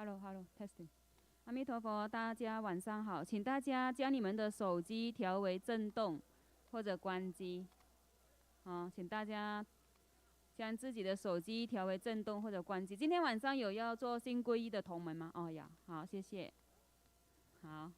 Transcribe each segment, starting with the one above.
Hello，Testing。阿弥陀佛，大家晚上好，请大家将你们的手机调为震动或者关机。请大家将自己的手机调为震动或者关机。今天晚上有要做新皈依的同门吗？哦，有，好，谢谢。好。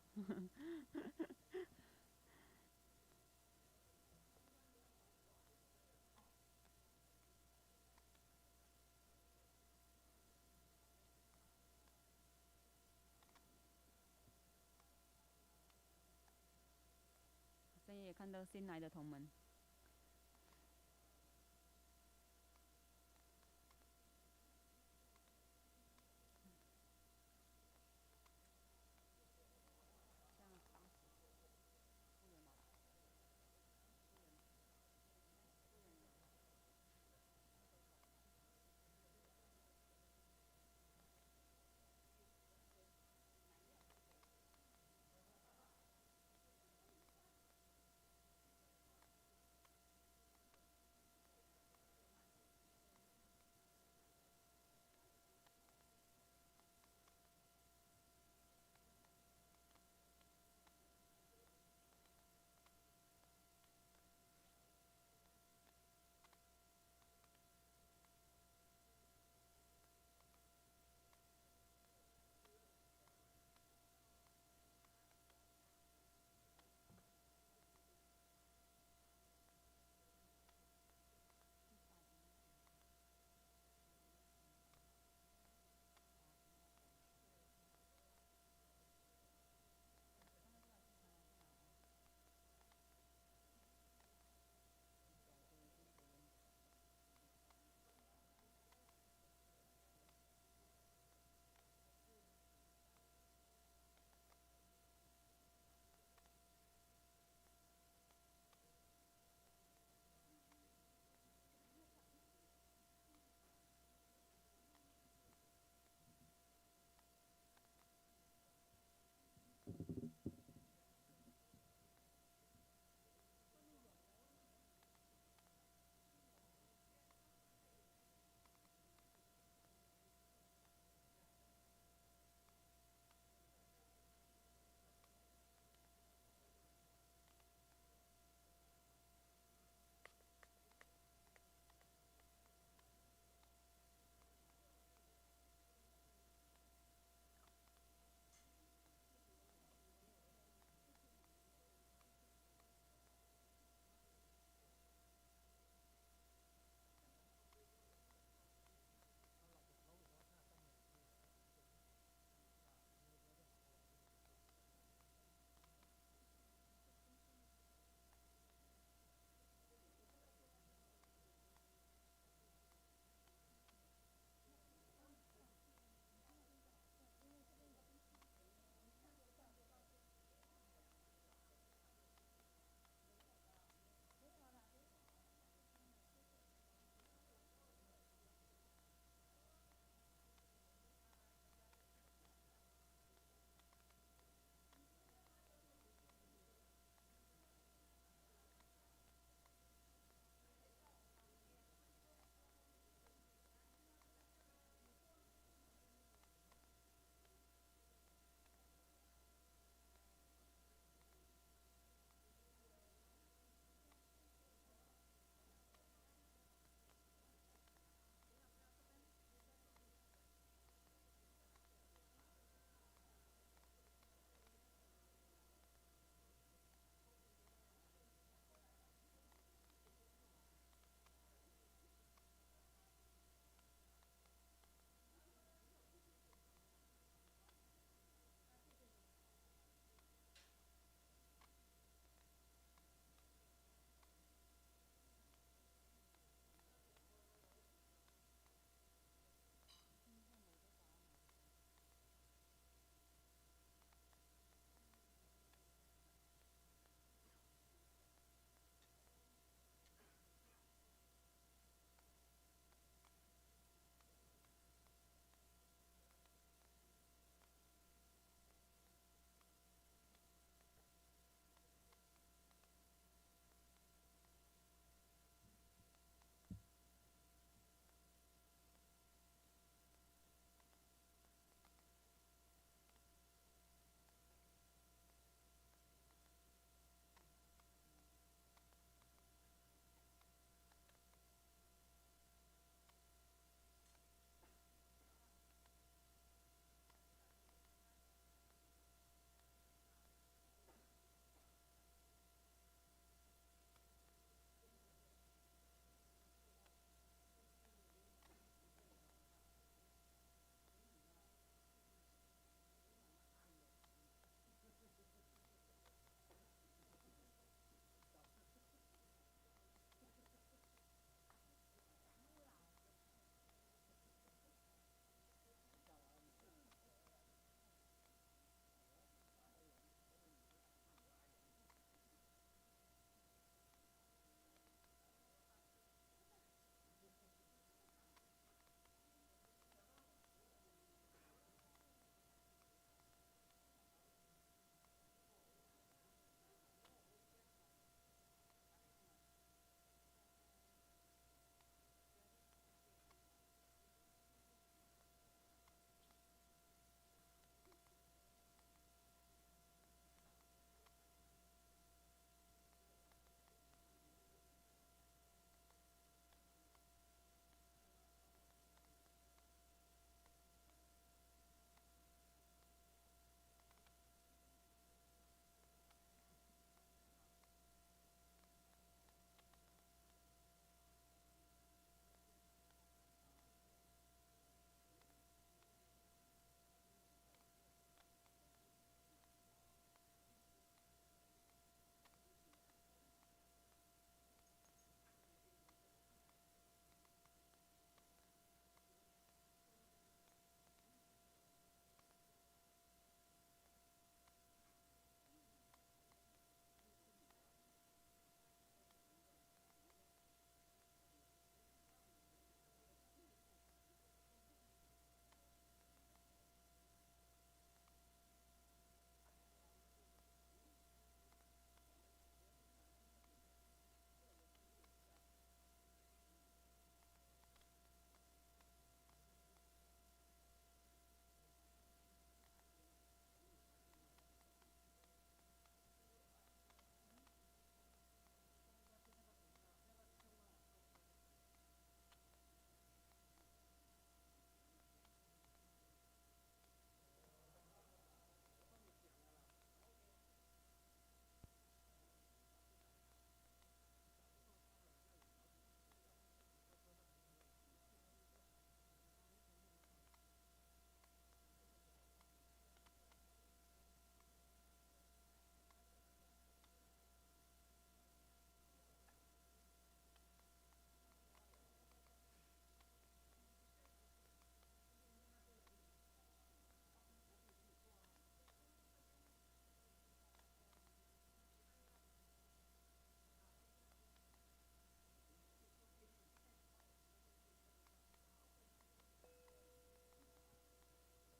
深夜也看到新来的同门。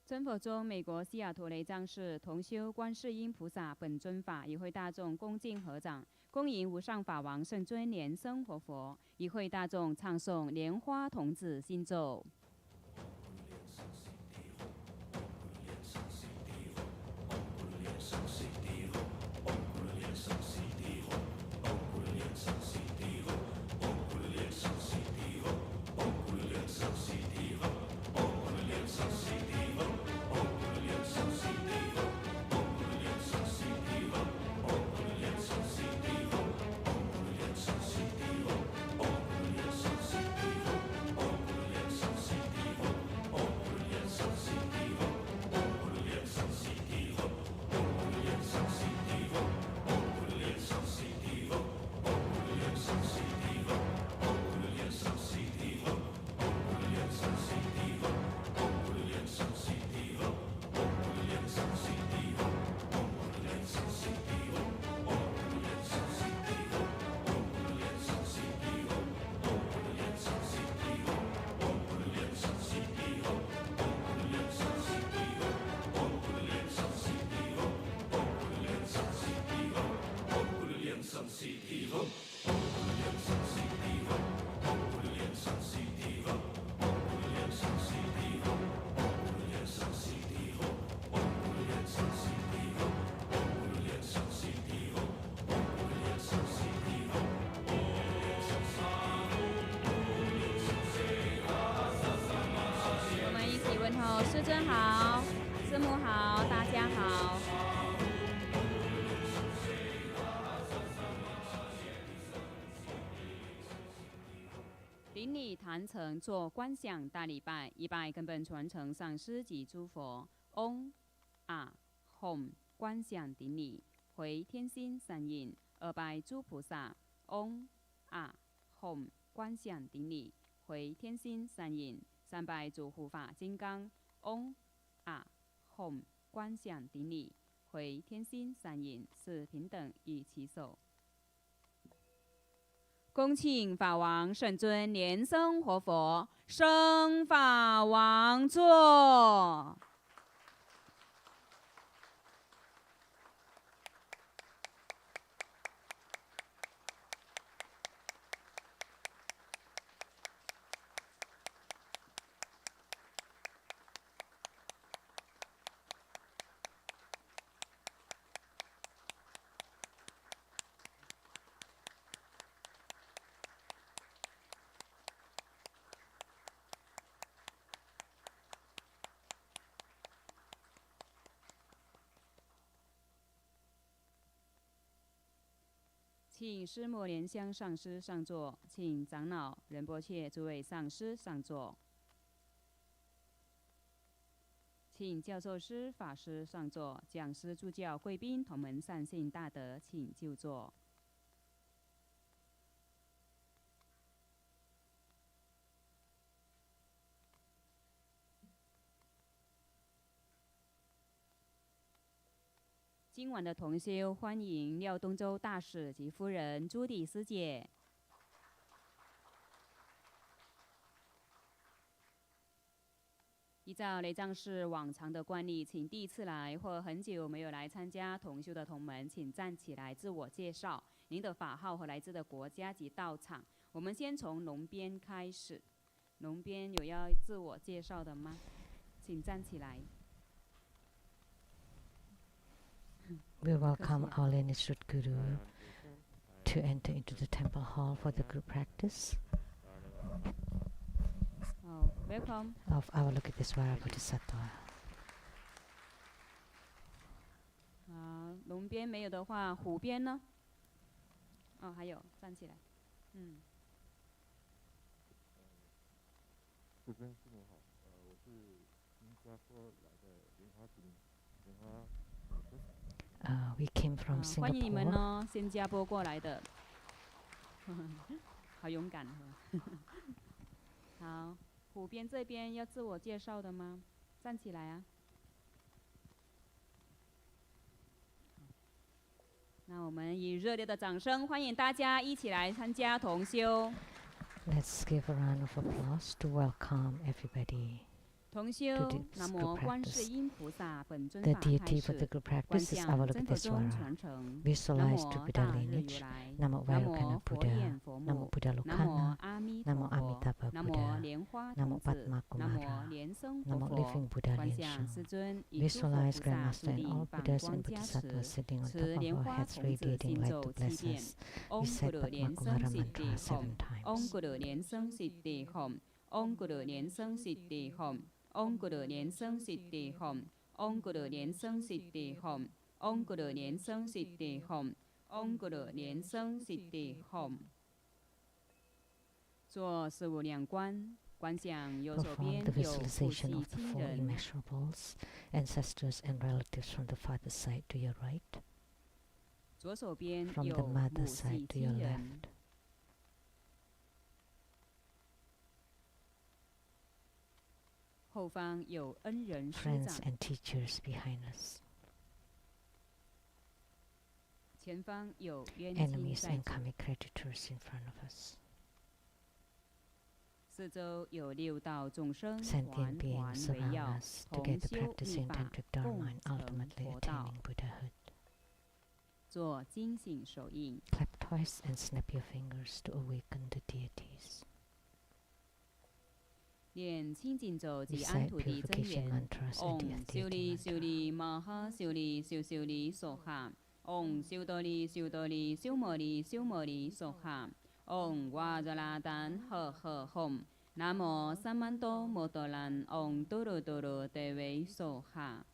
真佛中，美国西雅图雷藏寺同修观世音菩萨本尊法与会大众恭敬合掌，恭迎无上法王圣尊莲生活佛，与会大众唱诵莲花童子心咒。师尊好，师母好，大家好。顶礼坛城做观想大礼拜，一拜根本传承上师及诸佛。嗡啊吽观想顶礼，回天心三印。二拜诸菩萨。嗡啊吽观想顶礼，回天心三印。三拜诸护法金刚。嗡啊吽观想顶礼，回天心三印。四平等与其手。恭请法王圣尊莲生活佛升法王座。请师母莲香上师上座，请长老仁波切诸位上师上座，请教授师法师上座，讲师助教贵宾同门善信大德请就座。今晚的同修欢迎廖东洲大使及夫人朱迪师姐。依照雷藏寺往常的惯例，请第一次来或很久没有来参加同修的同门，请站起来自我介绍您的法号和来自的国家及道场。我们先从龙边开始，龙边有要自我介绍的吗？请站起来。We welcome our lineage Guru to enter into the temple hall for the group practice welcome of Avalokitesvara Bodhisattva. 龙边没有的话，虎边呢？还有，站起来。主持人师母好，我是新加坡来的莲花亭莲花。We came from Singapore. 欢迎你们哦，新加坡过来的，好勇敢好，虎边这边要自我介绍的吗？站起来啊！那我们以热烈的掌声欢迎大家一起来参加同修。 Let's give a round of applause to welcome everybody 同 to 修 this 南 group 无观世 practice. 音菩萨本尊 The 法开 deity for the 示， group 观 practice is 想真佛宗 Avalokitesvara. 传承。南 Visualize to 无 Buddha 大日如 lineage. 来， Namo 南 Vairocana 无佛 Buddha. 眼佛 Namo 目， Buddha 南无 Lokana. 阿弥 Namo 陀佛， Amitabha 南无 Buddha. 莲花 Namo 童子， Padma 南无 Kumara. 莲生活 Namo 佛。 Living Buddha 观 Lian 想 Sheng. 世尊以诸佛 Visualize 菩萨 Grandmaster 独 and 领 all 放 Buddhas 光 and 加 Bodhisattvas 持， sitting on 持 top of 莲 our 花 heads, 童子 radiating 行 light 走 to 7 bless 遍。 us. 唵 We 咕 said 噜莲 Padma 生 Kumara 悉地 mantra 吽， 7 唵 times. 咕噜莲生悉地吽，唵咕噜莲生悉地吽，唵咕噜莲生悉地吽，唵咕噜莲生悉地吽，唵咕噜莲生悉地吽，唵咕噜莲生悉地吽。做四无量观，观想右手 Perform 边 the 有父 visualization 系 of the 亲 four 人， immeasurables, ancestors and relatives from the father's side to your right, 左手边 from 有 the 母 mother's 系 side to your 亲人， left, 后方有恩人师 friends 长， and teachers behind us, 前方有冤亲 enemies 债 and 主， karmic creditors in front of us, 四周有6道众生 sentient 环 beings 环围 surround 绕， us to 同 get the 修 practice 密法， intent Dharma 共 and 成 ultimately 佛道。 attaining Buddhahood. 做精醒手印， Clap twice and snap your fingers to awaken the deities. 念清净咒及 Recite 安土地真 purification 言。 mantras and the 唵修 deity 利修 mantra. 利摩诃修利修修利娑哈。唵修多利修多利修摩利修摩利娑哈。唵哇热那丹呵呵吽。南无三曼多摩多兰。唵多罗多罗德维娑哈。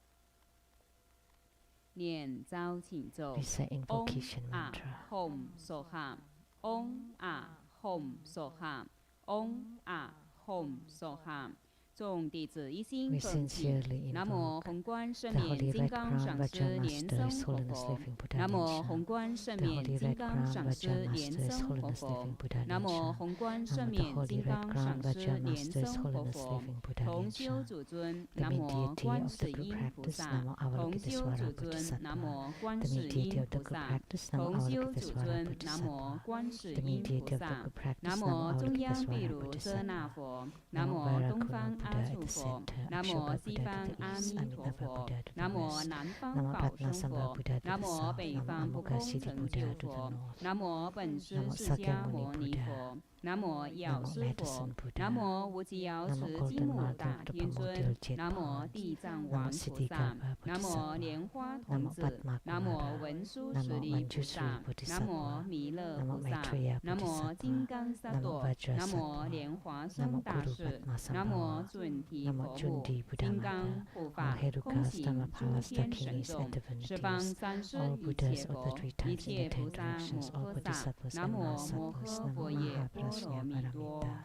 念招请咒。 Recite 唵 invocation 啊 mantra. 吽娑哈。唵啊吽娑哈。唵啊吽娑哈。众弟子一心 We 恭敬。 sincerely 南无 invoke 宏观圣 the 冕 Holy 金 Red 刚 Crown 上 Vajra 师莲 Master, 生 His 活 Holiness 佛。 Living Buddha 南 Lian 无 Sheng. 宏观圣 The 冕 Holy 金 Red 刚 Crown 上 Vajra 师莲 Master, His 生活 Holiness 佛。 Living Buddha 南 Lian 无 Sheng. 宏观 Namo 圣 the 冕 Holy 金 Red 刚 Crown 上师 Vajra 莲 Master, His 生活 Holiness 佛。 Living Buddha 同 Lian 修 Sheng. 主尊， The 南 main 无 deity 观 of the 世 group 音菩 practice, 萨。 Namo 同修 Avalokitesvara 主尊，南 Bodhisattva. 无观 The 世 main deity 音 of the 菩 group 萨。 practice, Namo 同修主 Avalokitesvara 尊，南无 Bodhisattva. 观世 The main 音菩 deity of the 萨。 group practice, 南 Namo 无中央秘 Avalokitesvara 鲁遮那 Bodhisattva. 佛，南 Namo 无 Vairocana 东方阿 Buddha at 处 the 佛， center, 南无 Akshobhya 西 Buddha 方 to the 阿 east, 弥陀 Amitabha 佛， Buddha to 南 the 无 west, 南方 Namo 宝生 Ratnasambhava 佛， Buddha to 南 the 无 south, 北 Namo 方不 Amukha 空 Siddhi 成 Buddha 就 to the 佛， north, 南无本师 Namo 释迦 Sakyamuni 牟尼 Buddha, 佛，南无药 Namo 师佛， Medicine 南 Buddha, 无无极瑶 Namo 池金 Golden 母 Mother 大 of the 天尊， primordial jet 南无 born, 地藏 Namo 王菩萨， Siddhigarbha 南无 Bodhisattva, 莲花童 Namo 子， Padma 南无 Kumara, 文殊 Namo 师利菩 Manjusri 萨，南无 Bodhisattva, 弥勒 Namo 菩萨， Maitreya 南无 Bodhisattva, 金刚萨 Namo 埵， Vajra 南无 Sattva, 莲华 Namo 生大 Guru 士， Padma 南无 Sambhava, 准提 Namo 佛母， Jundi Buddha 金刚 Mata, 护 all 法，空 Herukas, 行诸 Dhammapalas, 天神 Dakinis, 众 and， 十方 divinities, 三世 all 一切 Buddhas of the 佛， three 一 times in 切 the 菩 ten 萨摩 directions, all 诃萨， Bodhisattvas 南 and 无摩 Mahasattvas, 诃 Namo 佛耶波 Mahaprasya 罗蜜多。 Paramita.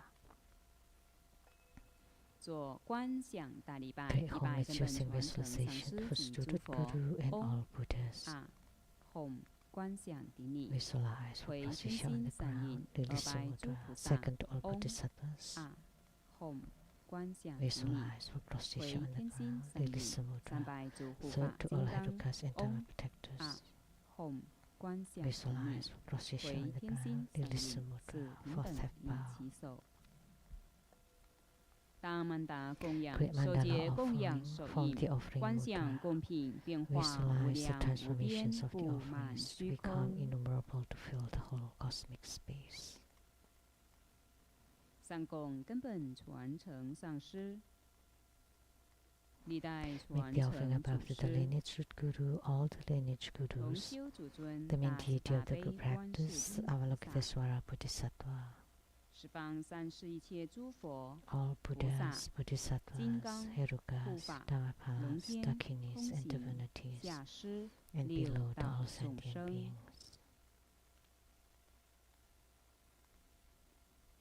做观想大礼拜， Pay 礼 homage 拜根本 using 传承上 visualization 师 for 及诸 student 佛。 Guru and 唵 all Buddhas. 啊吽观想顶礼， Visualize for 回天 position on 心 the 散 ground, 印， release 拜诸 mudra. 菩萨。 Second to all 唵 Bodhisattvas. 啊吽观想顶礼， Visualize for 回 position on the 天心 ground, 散印， release 三 mudra. 拜诸护 Third 法 to 金 all 刚。 Herukas and Dhamma 啊 protectors. 吽观想顶礼， Visualize for 回 position on the 天心 ground, 散 release 印， mudra. 是平 Fourth 等 half 以 bow. 其手。大曼达供养， Great 受戒 mandala 供养 offering, 手 form 印， the offering 观想 mudra. 供品变化无 Visualize the 量无边 transformations of the 布满 offerings to 虚 become 空。 innumerable to fill the whole cosmic space. 三供根本传承上师，历代 Make 传 the offering 承 above 祖 to the 师， lineage root guru, all the lineage 同 gurus, 修主尊 the main 大慈 deity 大 of the 悲 group 观世 practice, 音菩萨， Avalokitesvara Bodhisattva, 十方三世一切诸佛， all Buddhas, 金 Bodhisattvas, 刚、护 Herukas, 法、 Dhammapalas, 龙天、 Dakinis, 空 and 行、 divinities, 下师、 and 六 below the 道 all 众 sentient 生。 beings.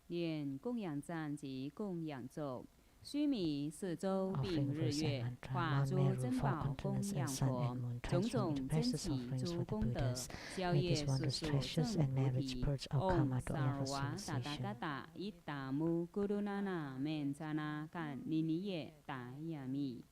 念供养赞及供养咒，须弥四周并 Offering 日 verse 月 and，mantra, 化 Mount 诸 Meru, 珍 four 宝供 continents 养 and sun 佛 and，moon 种 transform 种 into 珍 precious 奇 offerings 诸 for the 功德 Buddhas. 消 May 业 these 速 wondrous 速 treasures 证 and 菩 marriage 提。 birds all 唵 come out to 萨 all 尔 of us 瓦 in 达达 cessation. 嘎达伊达姆咕噜那那面扎那干尼尼耶达雅密。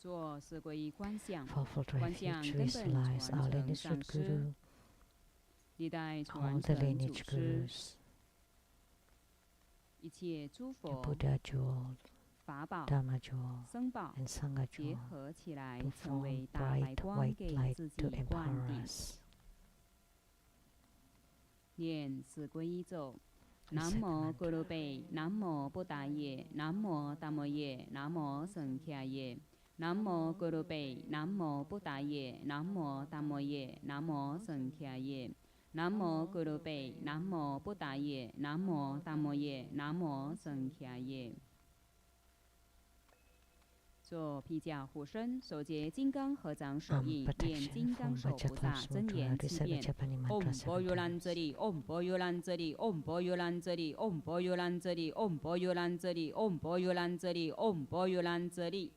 做四皈依观想， Fourfold 观 refuge 想根本 visualize 传 our 承 lineage 上 root 师， guru, 历代 all 传 the 承祖 lineage 师， gurus, 一切诸 the 佛 Buddha jewel, 法宝、 Dharma jewel, 僧宝 and Sangha 结 jewel 合起来 to， 成为 form 大白 bright 光， white 给 light 自 to 己灌 empower 顶。 us. 念四皈依咒： We 南 say 无 the 咕噜贝， 南无布达耶， 南无达摩耶， 南无僧伽耶。 南无咕噜贝， 南无布达耶， 南无达摩耶， 南无僧伽耶。 南无咕噜贝， 南无布达耶， 南无达摩耶， 南无僧伽耶。 做披甲护身，手结金刚合掌手印，念 protection 金刚 from 手菩萨 Vajra 真 Sutra, 言7 recite 遍。 Vajrapani 唵 mantra 波 7尤兰 times. 遮里，唵波尤兰遮里，唵波尤兰遮里，唵波尤兰遮里，唵波尤兰遮里，唵波尤兰遮里，唵波尤兰遮里。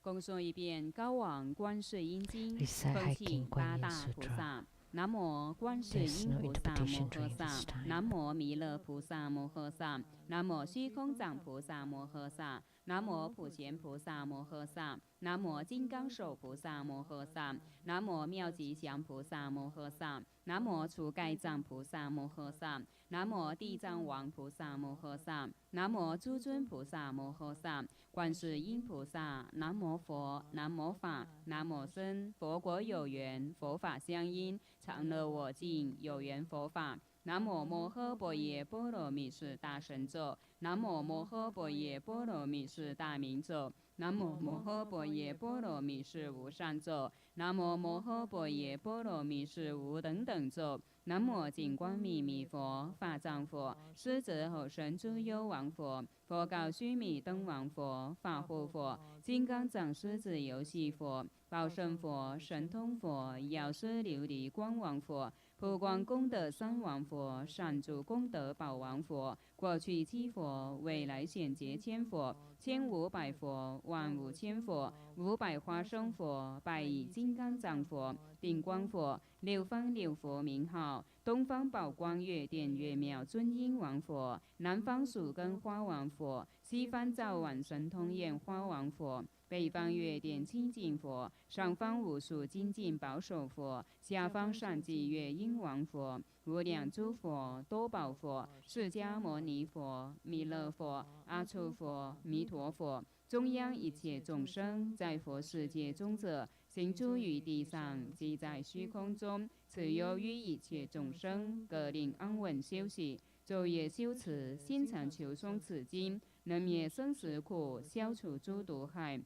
恭诵一遍《高往观世音经》， Recite 恭 High 请 King 八 Guan Yin 大菩 Sutra. 萨。南无观世 There's 音 no 菩萨摩 interpretation 诃 during 萨 this， time. 南无弥勒菩萨摩诃萨，南无虚空藏菩萨摩诃萨，南无普贤菩萨摩诃萨，南无金刚手菩萨摩诃萨，南无妙吉祥菩萨摩诃萨，南无除盖藏菩萨摩诃萨，南无地藏王菩萨摩诃萨，南无诸尊菩萨摩诃萨，观世音菩萨，南无佛，南无法，南无僧，佛国有缘，佛法相应，常乐我净，有缘佛法。南无摩诃般若波罗蜜是大神咒，南无摩诃般若波罗蜜是大明咒，南无摩诃般若波罗蜜是无上咒，南无摩诃般若波罗蜜是无等等咒。南无净光密密佛，法藏佛，狮子吼神诸幽王佛，佛告须弥灯王佛，法护佛，金刚藏狮子游戏佛，宝胜佛，神通佛，药师琉璃光王佛，普光功德三王佛，善住功德宝王佛，过去七佛，未来显劫千佛，1500佛，15000佛，500花生佛，100亿金刚藏佛，定光佛，六方六佛名号：东方宝光月殿月妙尊音王佛，南方树根花王佛，西方照晚神通焰花王佛，北方月殿清净佛，上方无数精进保守佛，下方善济月音王佛，无量诸佛，多宝佛，释迦牟尼佛，弥勒佛，阿处佛，弥陀佛，中央一切众生，在佛世界中者，行诸于地上，即在虚空中，此由于一切众生，各令安稳休息，昼夜修持，心常求诵此经，能灭生死苦，消除诸毒害。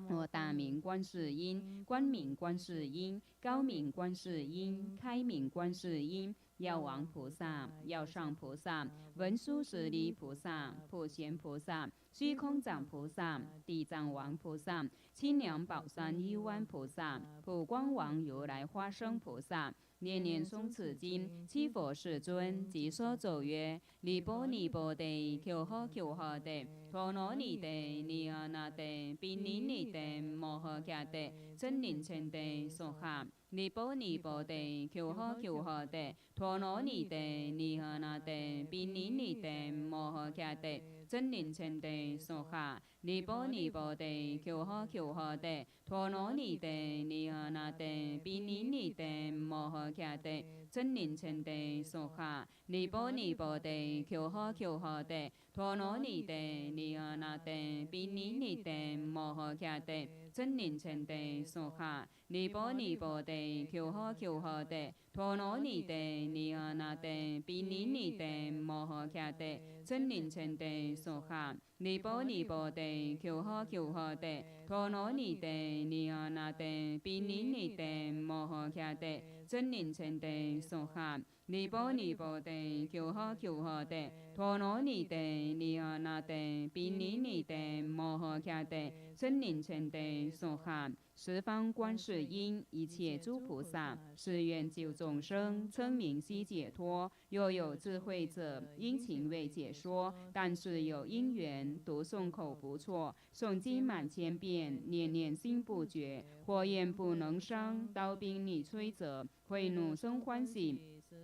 我大明观世音，光明观世音，高明观世音，开明观世音，药王菩萨，药上菩萨，文殊师利菩萨，普贤菩萨，虚空藏菩萨，地藏王菩萨，清凉宝山幽湾菩萨，普光王如来花生菩萨。念念诵此经，七佛世尊即说咒曰：尼波尼波地，求呵求呵地，陀罗尼地，尼阿那地，毗尼尼地，摩诃迦地，真灵称地，娑哈。尼波尼波地，求呵求呵地，陀罗尼地，尼阿那地，毗尼尼地，摩诃迦地，真灵称地，娑哈。尼波尼波地，求呵求呵地，陀罗尼地，尼阿那地，毗尼尼地，摩诃迦地，真灵称地，娑哈。尼波尼波地，求呵求呵地，陀罗尼地，尼阿那地，毗尼尼地，摩诃迦地，真灵称地，娑哈。尼波尼波地，求呵求呵地，陀罗尼地，尼阿那地，毗尼尼地，摩诃迦地，真灵称地，娑哈。尼波尼波地，求呵求呵地，陀罗尼地，尼阿那地，毗尼尼地，摩诃迦地，真灵称地，娑哈。尼波尼波地，求呵求呵地，陀罗尼地，尼诃那地，毗尼尼地，摩诃迦地，森林城地，娑哈。十方观世音，一切诸菩萨，是愿救众生，称名悉解脱。若有智慧者，因情未解说，但是有因缘，读诵口不错，诵经满千遍，念念心不绝。火焰不能伤，刀兵你摧折，慧怒生欢喜，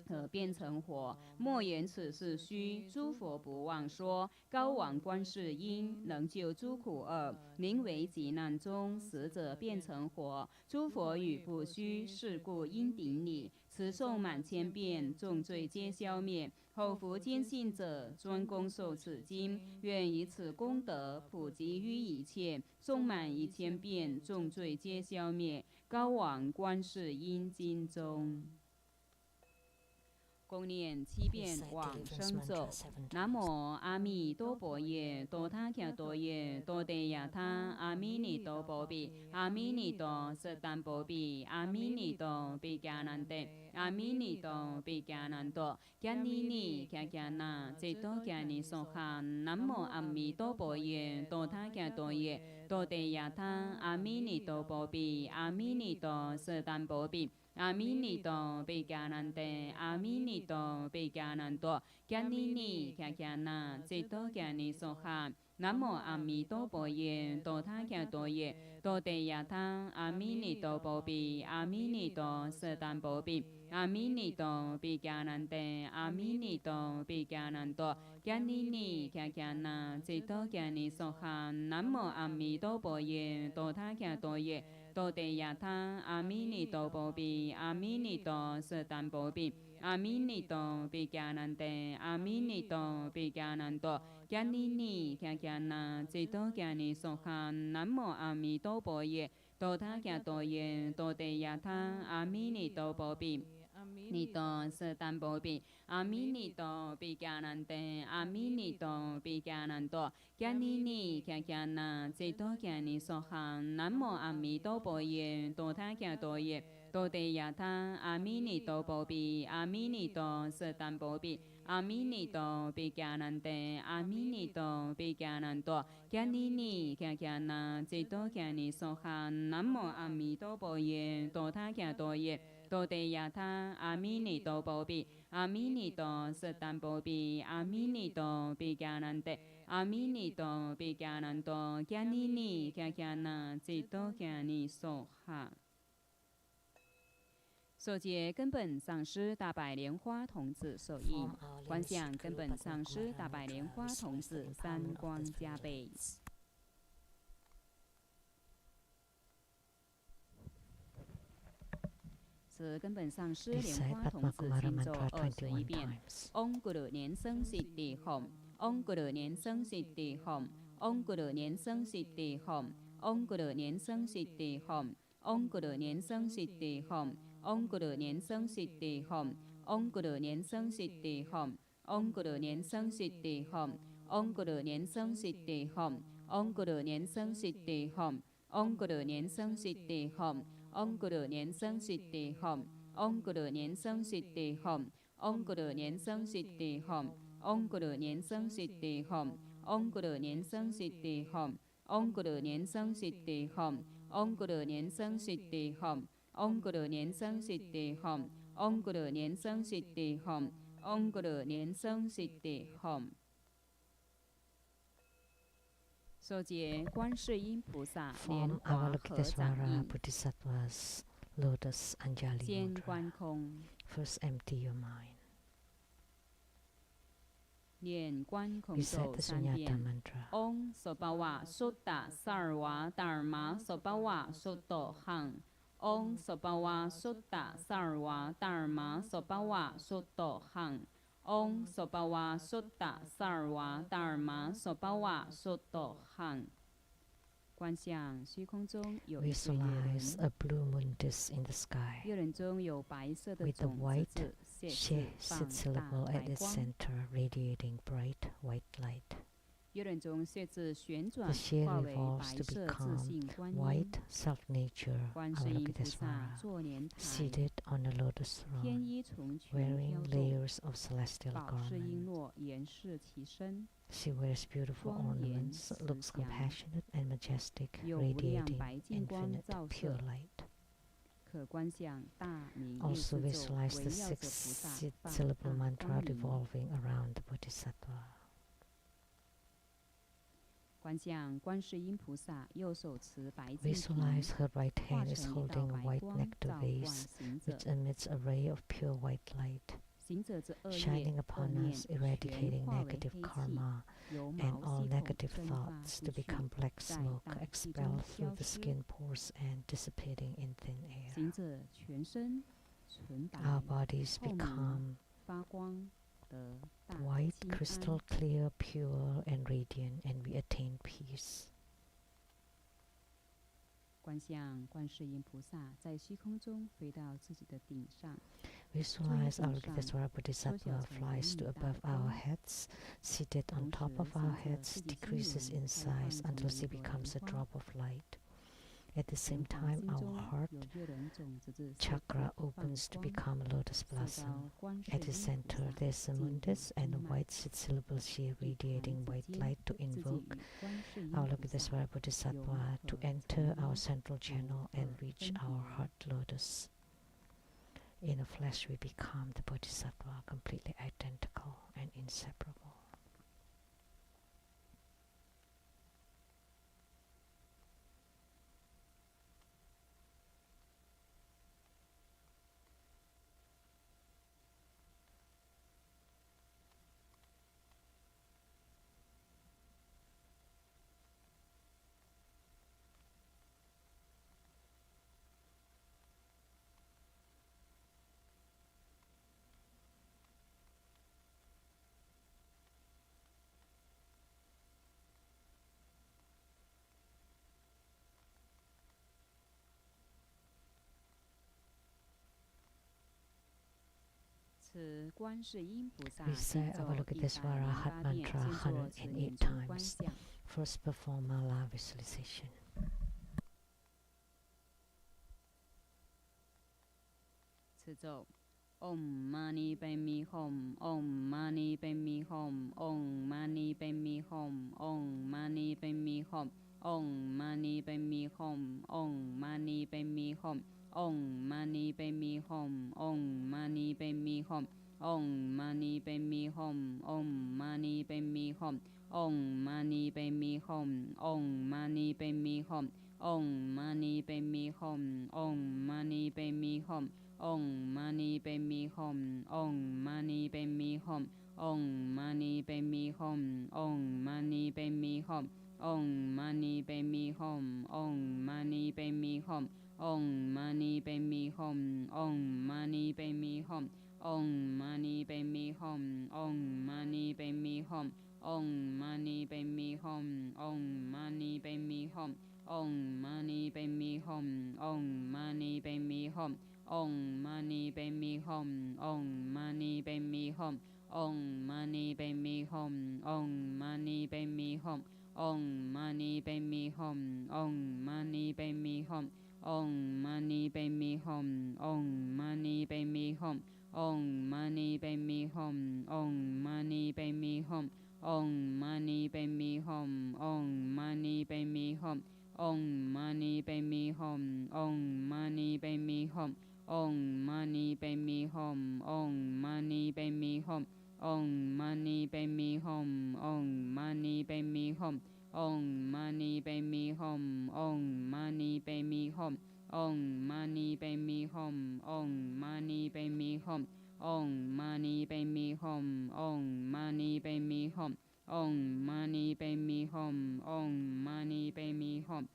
可变成火。莫言此是虚，诸佛不忘说。高王观世音，能救诸苦厄，宁为急难中，死者变成活。诸佛语不虚，是故应顶礼。持诵满千遍，众罪皆消灭。后福坚信者，专攻受此经，愿以此功德普及于一切。诵满1000遍，众罪皆消灭。高王观世音经中。共念7遍往生咒。南无阿弥陀佛耶，多他伽多耶，多地亚他，阿弥尼多波比，阿弥尼多舍但波比，阿弥尼多比迦南得，阿弥尼多比迦南多，迦尼尼迦迦那，这多迦尼娑哈。南无阿弥陀佛耶，多他伽多耶，多地亚他，阿弥尼多波比，阿弥尼多舍但波比。阿弥尼多贝迦南得，阿弥尼多贝迦南多，迦尼尼迦迦那，这多迦尼娑哈。南无阿弥陀佛耶，多他伽多耶，多地亚他，阿弥尼多波比，阿弥尼多舍但波比，阿弥尼多贝迦南得，阿弥尼多贝迦南多，迦尼尼迦迦那，这多迦尼娑哈。南无阿弥陀佛耶，多他伽多耶。多地亚他，阿弥尼多波比，阿弥尼多舍但波比，阿弥尼多比迦南得，阿弥尼多比迦南多，迦尼尼迦迦那，这多迦尼娑哈。南无阿弥陀佛耶，多他伽多耶，多地亚他，阿弥尼多波比。尼多舍但波比，阿弥尼多比迦南得，阿弥尼多比迦南多，迦尼尼迦迦那，这多迦尼娑哈。南无阿弥陀佛耶，多他伽多耶，多地亚他，阿弥尼多波比，阿弥尼多舍但波比，阿弥尼多比迦南得，阿弥尼多比迦南多，迦尼尼迦迦那，这多迦尼娑哈。南无阿弥陀佛耶，多他伽多耶。多地亚他，阿弥尼多波比，阿弥尼多舍但波比，阿弥尼多比迦南得，阿弥尼多比迦南多，迦尼尼迦迦那，这多迦尼娑哈。受戒根本上师大白莲花童子手印，观想根本上师大白莲花童子3光加倍。此根本上师莲花童子经咒21遍。唵咕噜年生悉地吽，唵咕噜年生悉地吽，唵咕噜年生悉地吽，唵咕噜年生悉地吽，唵咕噜年生悉地吽，唵咕噜年生悉地吽，唵咕噜年生悉地吽，唵咕噜年生悉地吽，唵咕噜年生悉地吽，唵咕噜年生悉地吽，唵咕噜年生悉地吽。唵咕噜年生悉地吽，唵咕噜年生悉地吽，唵咕噜年生悉地吽，唵咕噜年生悉地吽，唵咕噜年生悉地吽，唵咕噜年生悉地吽，唵咕噜年生悉地吽，唵咕噜年生悉地吽，唵咕噜年生悉地吽，唵咕噜年生悉地吽。受戒观世音菩萨莲 Form 华合掌 Avalokitesvara 印， Bodhisattva's Lotus Anjali 先 Mudra. 观空， First empty your mind. 念观空 Recite 咒 the 3 Sunyata 遍。 mantra. Om Sobhawa Sutta Sarva Dharma Sobhawa Sutto Hang. Om Sobhawa Sutta Sarva Dharma Sobhawa Sutto Hang. Om Sobhawa Sutta Sarva Dharma Sobhawa Sutto Hang. 观想虚空中有一个月 Visualize 人， a blue moon disk in the sky 月人中有白色的 with the 种子 white 字，写 She 字放 sits 大 syllable 白 at its 光。 center, radiating bright white light. 有人中血质旋转 The share 化为 revolves 白 to 色自 become 信观音 white self-nature 观世音菩萨 Avalokitesvara, 坐莲台 seated on a lotus 天 throne, 衣从裙飘 wearing 动 layers of celestial 宝世璎 garments. 珞严饰其身 She wears beautiful 庄严 ornaments, 慈 looks 祥 compassionate and majestic, 有无量 radiating 白金光 infinite 照 pure 射 light. 可观想大明六 Also 字咒 visualize 围 the 绕着菩萨 six 放 syllable 大 mantra 光明 revolving around the Bodhisattva. 观想观世音菩萨右手持白金瓶 Visualize her right 化 hand is 成一道 holding a 白 white 光 nectar 照观 vase 行者 which emits a ray of pure white light, 行者之恶业 shining 恶 upon 念 us, 全 eradicating 化为 negative 黑气 karma 由 and 毛 all 细孔 negative 蒸发 thoughts 出 to 去 become black 在 smoke 大气中 expelled through 消 the 失 skin pores and dissipating in thin air. 行者全身纯白 Our bodies 透明 become 发光的大 white, 清安 crystal clear, pure, and radiant, and we attain peace. 观想观世音菩萨在虚空中飞到自己的顶上 Visualize 注意顶 Avalokitesvara 上， Bodhisattva 缩小成 flies to 1米大 above 的 our 光。 heads, seated on 同 top 时 of 行 our 者 heads, 自己心 decreases 轮 in 开放 size 成 until 了 she 一朵莲 becomes a 花 drop of light. At the 莲 same 花 time, 心 our 中 heart 有月人种子之色 chakra 放 opens to 光 become a lotus 射 blossom. 到观世 At the 音菩 center, 萨 there's a 进入 mundus and a 经脉 white syllable sheer 一弹 radiating 紫 white 金 light to 自己 invoke 与观世音菩萨 Avalokitesvara 有 Bodhisattva to 合 enter 成 our 因 central 无 channel 二 and reach 分 our 别 heart lotus. In a flash, we become the Bodhisattva, completely identical and inseparable. 此观世音菩萨 We 心 say 咒Avalokitesvara heart 108遍， mantra 先做此 108眼中观 times. 想。 First, perform mala visualization. 此咒唵嘛呢呗咪吽，唵嘛呢呗咪吽，唵嘛呢呗咪吽，唵嘛呢呗咪吽，唵嘛呢呗咪吽，唵嘛呢呗咪吽，唵嘛呢呗咪吽，唵嘛呢呗咪吽，唵嘛呢呗咪吽，唵嘛呢呗咪吽，唵嘛呢呗咪吽，唵嘛呢呗咪吽，唵嘛呢呗咪吽，唵嘛呢呗咪吽。Om mani padme hum, Om mani padme hum, Om mani padme hum, Om mani padme hum, Om mani padme hum, Om mani padme hum, Om mani padme hum, Om mani padme hum, Om mani padme hum, Om mani padme hum, Om mani padme hum, Om mani padme hum, Om mani padme hum, Om mani padme hum. Om mani padme hum, Om mani padme hum, Om mani padme hum, Om mani padme hum, Om mani padme hum, Om mani padme hum, Om mani padme hum, Om mani padme hum, Om mani padme hum, Om mani padme hum, Om mani padme hum, Om mani padme hum, Om mani padme hum, Om mani padme hum. Om mani padme hum, Om mani padme hum, Om mani padme hum, Om mani padme hum, Om mani padme hum, Om mani padme hum, Om mani padme hum, Om mani padme hum, Om mani padme hum, Om mani padme hum, Om mani padme hum, Om mani padme hum.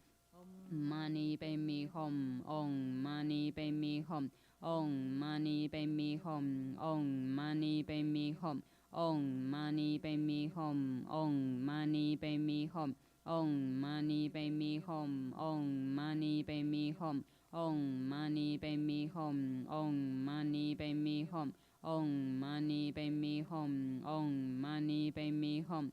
Mani padme hum, Om mani padme hum, Om mani padme hum, Om mani padme hum, Om mani padme hum, Om mani padme hum, Om mani padme hum, Om mani padme hum, Om mani padme hum, Om mani padme hum, Om mani padme hum, Om mani padme hum,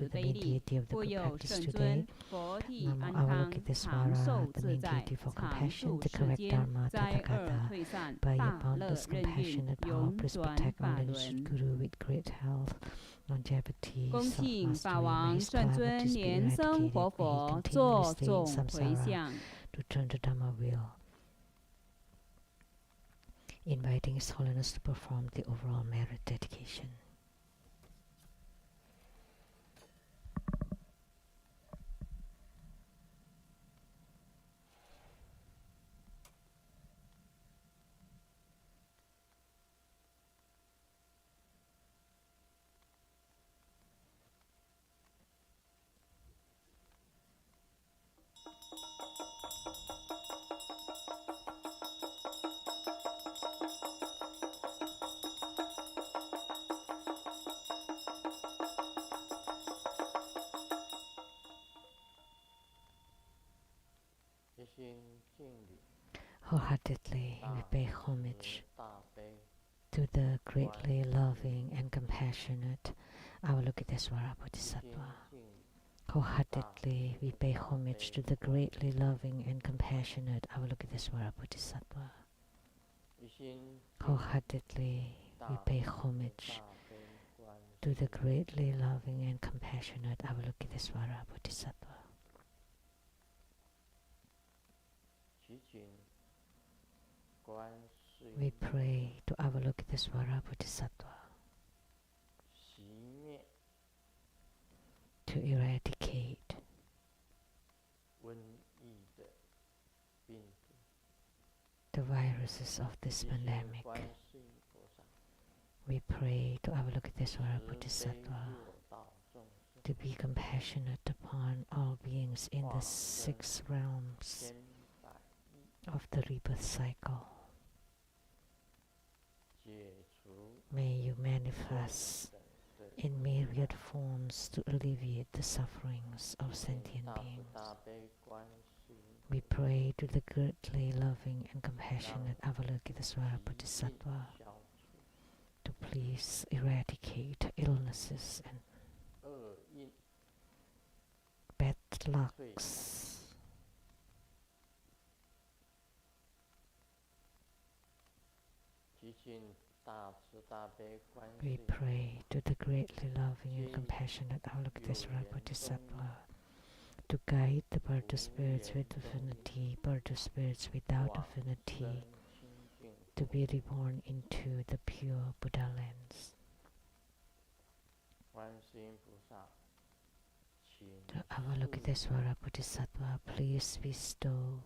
慈 the 悲 main 力， deity of the 复 good 有 practice 圣 today. 尊佛体 Namo 安康，长 Avalokitesvara, 寿 the 自 main 在， deity for 常 compassion, 住 the 世 correct 间， Dharma, 灾厄 Tathagata. 退散， By your 大乐 boundless 任运， compassionate power, 永 please 转 protect 法 my 轮。 lineage Guru with great health, longevity, 恭 self 请法 mastery. May 王 his 圣尊 calamities be 莲生 eradicated. 活 May he 佛 continually 作 stay in 种回 samsara 向。 to turn to Dhamma will. Inviting His Holiness to perform the overall merit dedication. Wholeheartedly, we pay homage to the greatly loving and compassionate Avalokitesvara Bodhisattva. Wholeheartedly, we pay homage to the greatly loving and compassionate Avalokitesvara Bodhisattva. Wholeheartedly, we pay homage to the greatly loving and compassionate Avalokitesvara Bodhisattva. We pray to Avalokitesvara Bodhisattva to eradicate the viruses of this pandemic. We pray to Avalokitesvara Bodhisattva to be compassionate upon all beings in the 6 realms of the rebirth cycle. May you manifest in myriad forms to alleviate the sufferings of sentient beings. We pray to the greatly loving and compassionate Avalokitesvara Bodhisattva to please eradicate illnesses and bad lucks. We pray to the greatly loving and compassionate Avalokitesvara Bodhisattva to guide the birth of spirits with affinity, birth of spirits without affinity, to be reborn into the pure Buddha lands. To Avalokitesvara Bodhisattva, please bestow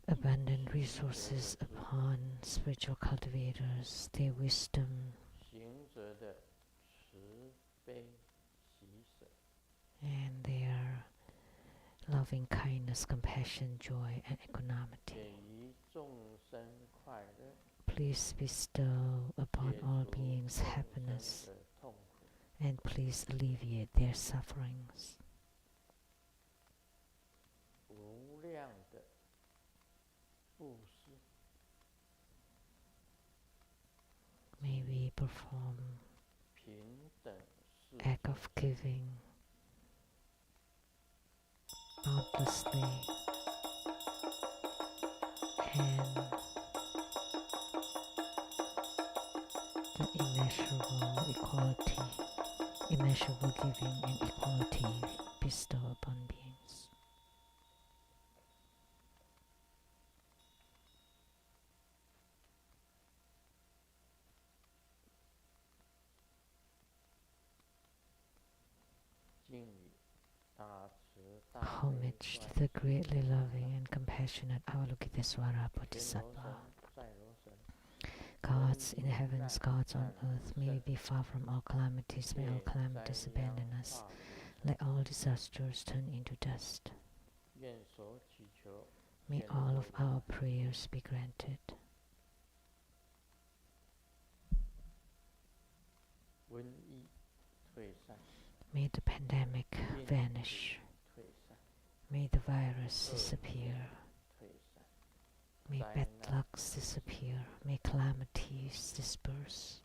abundant resources upon spiritual cultivators, their wisdom, and their loving kindness, compassion, joy, and equanimity. Please bestow upon all beings happiness, and please alleviate their sufferings. May we perform act of giving boundlessly and the immeasurable equality, immeasurable giving and equality bestow upon beings. Homage to the greatly loving and compassionate Avalokitesvara Bodhisattva. Gods in heavens, gods on earth, may we be far from all calamities, may all calamities abandon us. Let all disasters turn into dust. May all of our prayers be granted. May the pandemic vanish. May the virus disappear. May bad lucks disappear. May calamities disperse.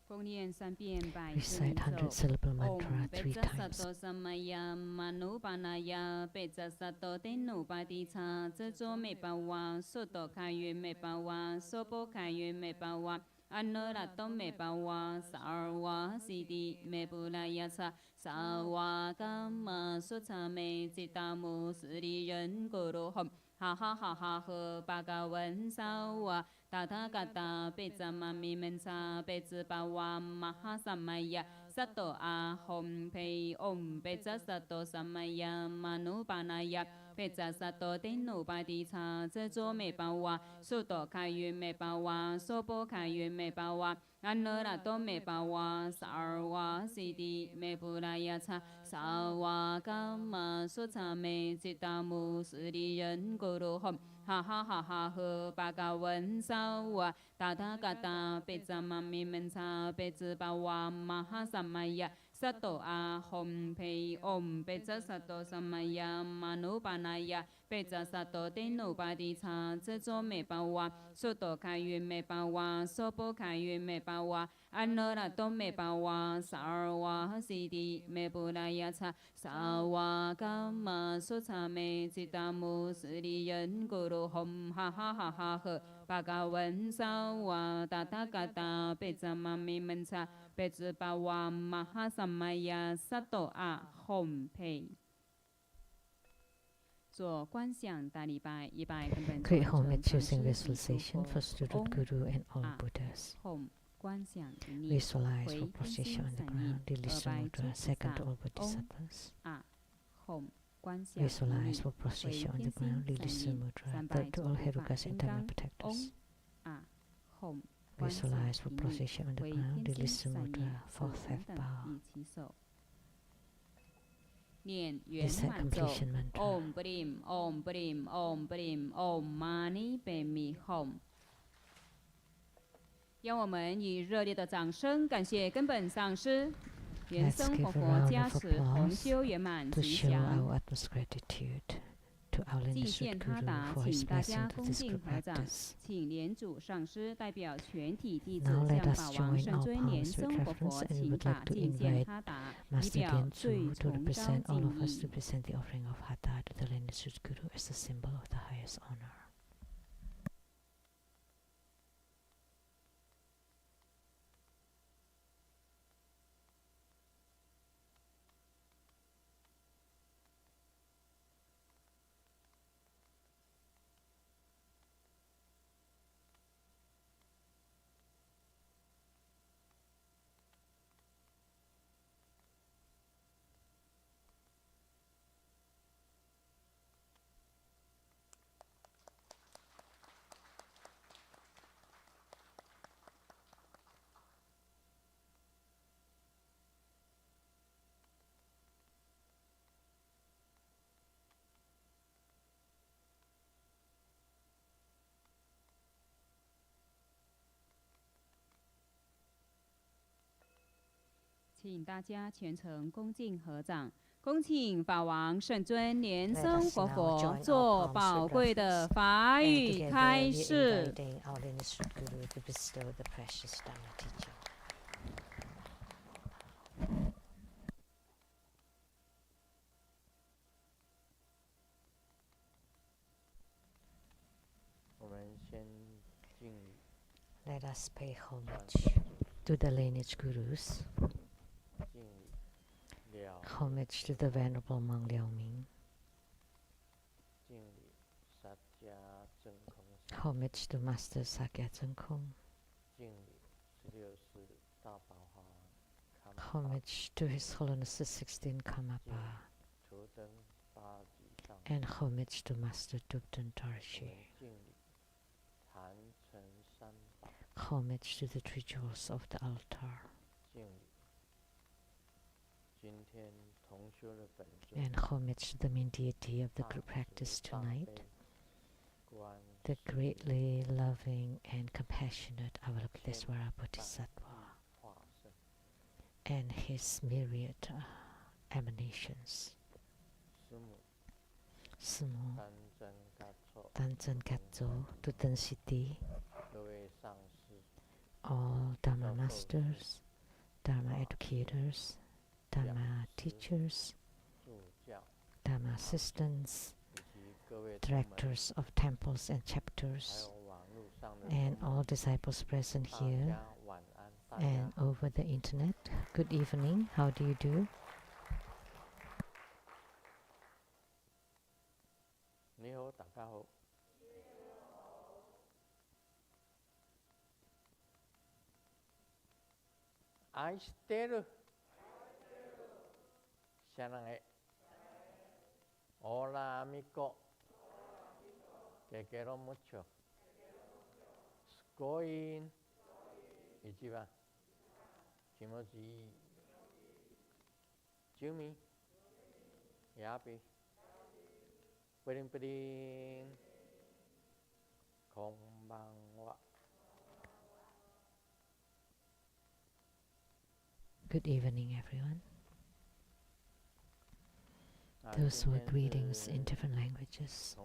共念3遍百字 Recite 咒 100 syllable mantra 唵 3 贝扎萨 times. 多萨玛呀玛努巴那呀贝扎萨多丁努巴迪查这座美巴瓦苏多开云美巴瓦苏波开云美巴瓦安那拉多美巴瓦萨尔瓦西迪美布拉亚查萨瓦伽玛苏查美吉达姆斯利人咕噜吽哈哈哈哈呵巴嘎文萨瓦达他嘎达贝扎玛咪门查贝兹巴瓦玛哈萨玛呀萨多阿吽培唵贝扎萨多萨玛呀玛努巴那呀贝扎萨多丁努巴迪查这座美巴瓦苏多开云美巴瓦苏波开云美巴瓦安那拉多美巴瓦萨尔瓦西迪美布拉亚查萨瓦伽玛苏查美吉达姆斯利人咕噜吽哈哈哈哈呵巴嘎文萨瓦达他嘎达贝扎玛咪门查贝兹巴瓦玛哈萨玛呀萨多阿吽培唵贝扎萨多萨玛呀玛努巴那呀贝扎萨多丁努巴迪查这座美巴瓦苏多开云美巴瓦苏波开云美巴瓦安那拉多美巴瓦萨尔瓦西迪美布拉亚查萨瓦伽玛苏查美吉达姆斯利人咕噜吽哈哈哈哈呵巴嘎文萨瓦达他嘎达贝扎玛咪门查贝兹巴瓦玛哈萨玛呀萨多阿吽培。做观想大礼拜100根本 Create 传 homage 承 using 方式祈 visualization 福 for student 唵 Guru and all 啊 Buddhas. 吽观想一念 Visualize 回 for 天 position 心 on the 散印 ground. Release 拜 the 诸 mudra. 菩 Second 萨 to all 唵 bodhisattvas. 啊吽观想一 Visualize 念 for 回 position on 天 the ground. 心 Release 散 the 印 mudra. 拜 Third to 诸 all 护法 Herukas 金 and Dhamma 刚 protectors. 唵啊吽观想 Visualize for 一念 position on the 回 ground. 天心 Release the 散印 mudra. 是 Fourth 平 half 等 bow. 一起手念圆 Recite 满咒 completion mantra. 唵不灵唵不灵唵不灵唵玛尼贝咪吽。让我们以热烈的掌声感谢根本上师，原 Let's 生 give 活 a 佛 round 加 of 持，同 applause 修圆满 to 吉 show 祥。 our utmost gratitude to our 祭 lineage 献 Guru 他达， for his 请大 blessing 家 to 恭 this 敬 group 合掌， practice. 请莲主上师代表全体弟子 Now let 向 us 法王 join 圣 our 尊莲 palms with 生活 reverence 佛 and we 请 would 法 like to 敬献 invite 他达，以 Master 表最 Dianzu to 崇高 represent all 敬 of us 意 to。present the offering of Hatha to the lineage Guru as the symbol of the highest honor. 请大家全程恭敬合掌，恭请法王圣尊莲 Let 生 us 活 now 佛 join our 做 palms 宝 with 贵的 reverence 法 and 语 together 开 we are 示。 inviting our lineage Guru to bestow the precious Dhamma teaching. 我们先敬礼， Let us pay homage to the lineage Gurus, 敬礼了， homage to the Venerable Monk Liao Ming, 敬礼萨迦真空萨， homage to Master Sakya Zengkong, 敬礼16世大宝华康 homage to His Holiness the 16th Karmapa, 图登八级上， and homage to Master Dubden 我们 Tarshi, 敬礼坛城三宝， homage to the three jewels of the altar, 敬礼今天同修的本尊， and homage to the main deity of the 大 group 慈 practice 大 tonight, 悲观 the 世音 greatly loving and compassionate 全 Avalokitesvara 大 Bodhisattva, 化身， and his myriad emanations. 师母 Sumo 三真嘎措， Tanzan Katzo Tutan City, 各位上师， all Dharma masters, Dharma educators, Dharma teachers, Dharma assistants, directors of temples and chapters, and all disciples present here and over the internet. Good evening. How do you do? Aishiteru. Shanange. Hola, amigo. Te quiero mucho. Scoin. Ichiban. Kimochi. Jumi. Yapi. Pring pring. Konbanwa. Good evening, everyone. Those were greetings in different languages.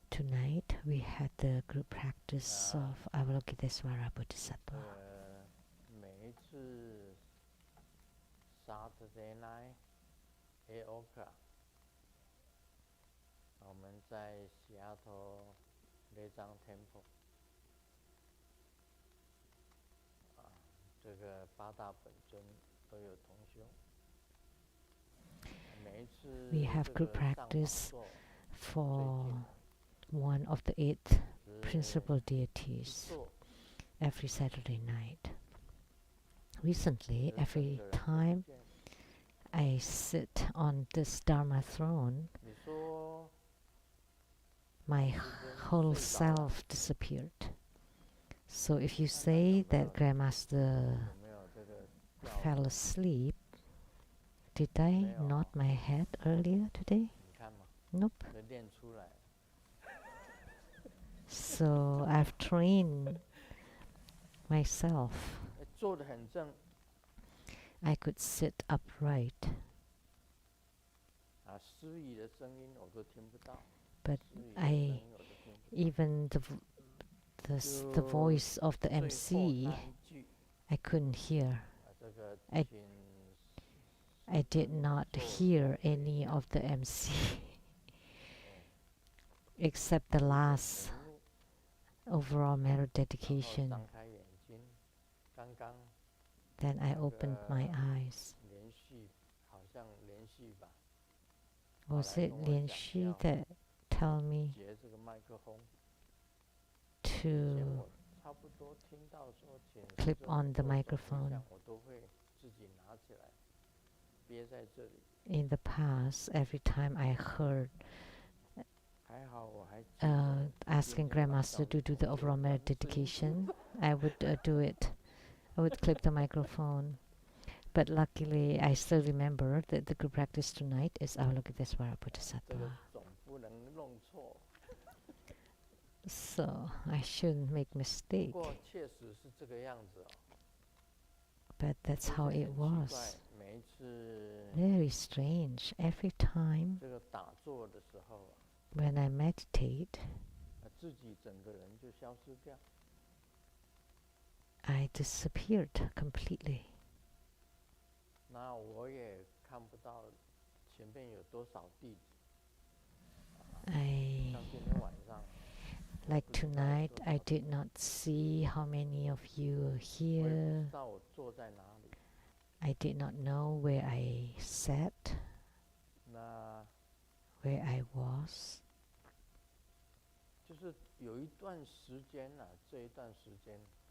Tonight we had the group practice of Avalokitesvara Bodhisattva. Saturday night, 8 o'clock. 我们在西雅图雷藏 temple 这个八大本尊都有同修。We have group practice for one of the 8 principal deities every Saturday night. Recently, every time I sit on this Dharma throne, my whole self disappeared. So if you say that Grandmaster fell asleep, did I nod my head earlier today? Nope. So I've trained myself. I could sit upright. But even the voice of the MC, I couldn't hear. I did not hear any of the MC except the last overall merit dedication. Then I opened my eyes. Was it Lian Xu that told me to clip on the microphone? In the past, every time I heard asking Grandmaster to do the overall merit dedication, I would do it. I would clip the microphone. But luckily, I still remember that the group practice tonight is Avalokitesvara Bodhisattva. So I shouldn't make mistake. But that's how it was. Very strange. Every time when I meditate, I disappeared completely. Like tonight, I did not see how many of you are here. I did not know where I sat, where I was.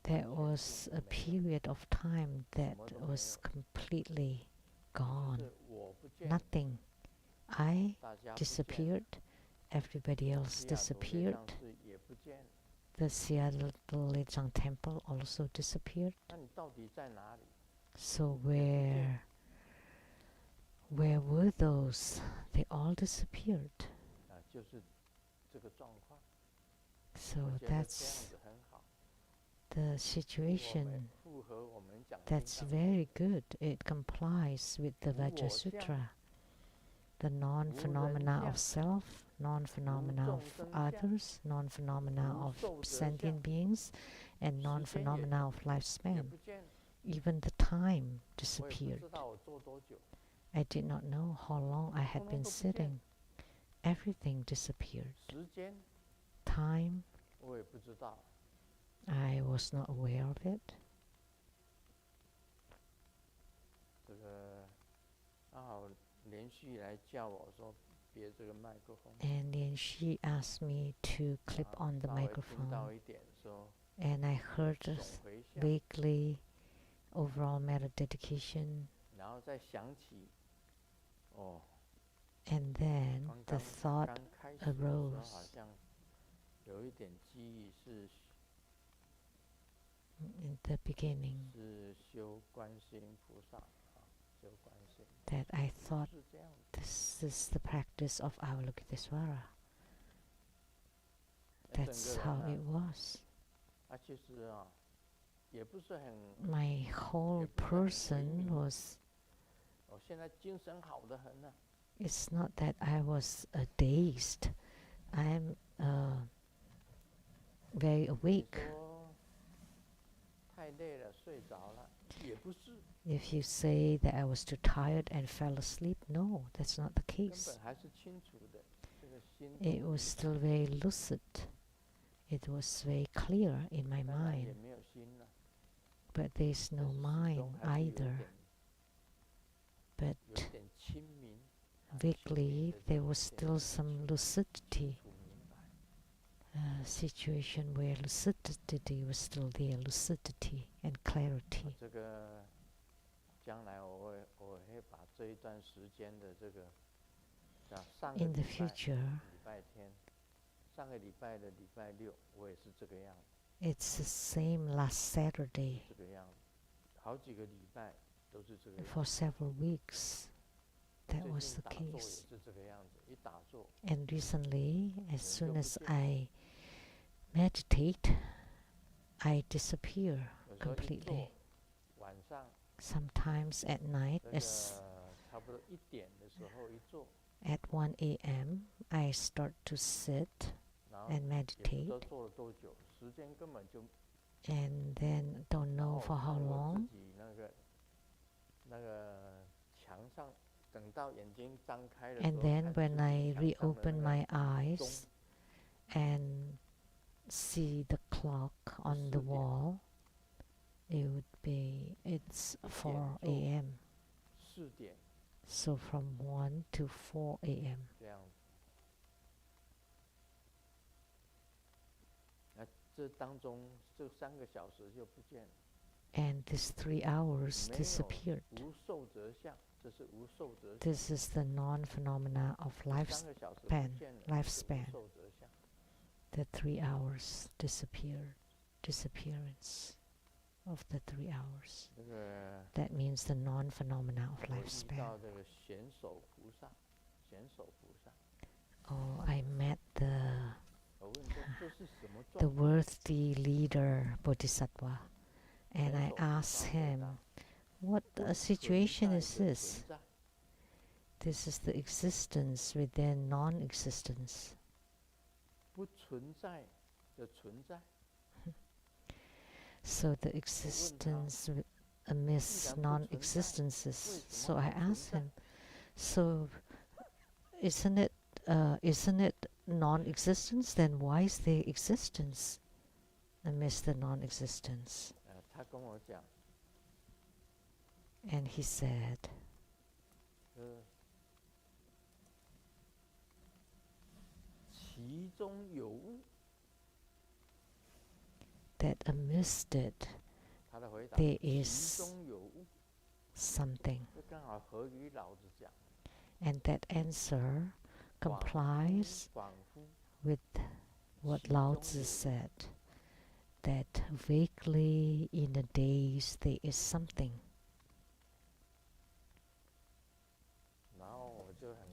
There was a period of time that was completely gone. Nothing. I disappeared. Everybody else disappeared. The Seattle Lechang temple also disappeared. So where were those? They all disappeared. So that's the situation. That's very good. It complies with the Vajra Sutra. the non-phenomena of self, non-phenomena of others, non-phenomena of sentient beings, and non-phenomena of lifespan. Even the time disappeared. I did not know how long I had been sitting. Everything disappeared. Time, I was not aware of it. And then she asked me to clip on the microphone. And I heard vaguely overall metta dedication. And then the thought arose. In the beginning, that I thought this is the practice of Avalokitesvara. That's how it was. My whole person was, it's not that I was dazed. I am very awake. If you say that I was too tired and fell asleep, no, that's not the case. It was still very lucid. It was very clear in my mind. But there's no mind either. But vaguely there was still some lucidity. A situation where lucidity was still there, lucidity and clarity. In the future, it's the same last Saturday. For several weeks, that was the case. And recently, as soon as I meditate, I disappear completely. Sometimes at night, at 1 a.m., I start to sit and meditate, and then don't know for how long. And then when I reopen my eyes and see the clock on the wall, it's 4 a.m. So from 1 to 4 a.m. And these 3 hours disappeared. This is the non-phenomena of lifespan. The 3 hours disappearance of the 3 hours. That means the non-phenomena of lifespan. Oh, I met the worthy leader Bodhisattva, and I asked him, what situation is this? This is the existence within non-existence. So the existence amidst non-existences. So I asked him, so isn't it non-existence? Then why is there existence amidst the non-existence? And he said, that amidst it there is something. And that answer complies with what Lao Tzu said, that vaguely in the days there is something.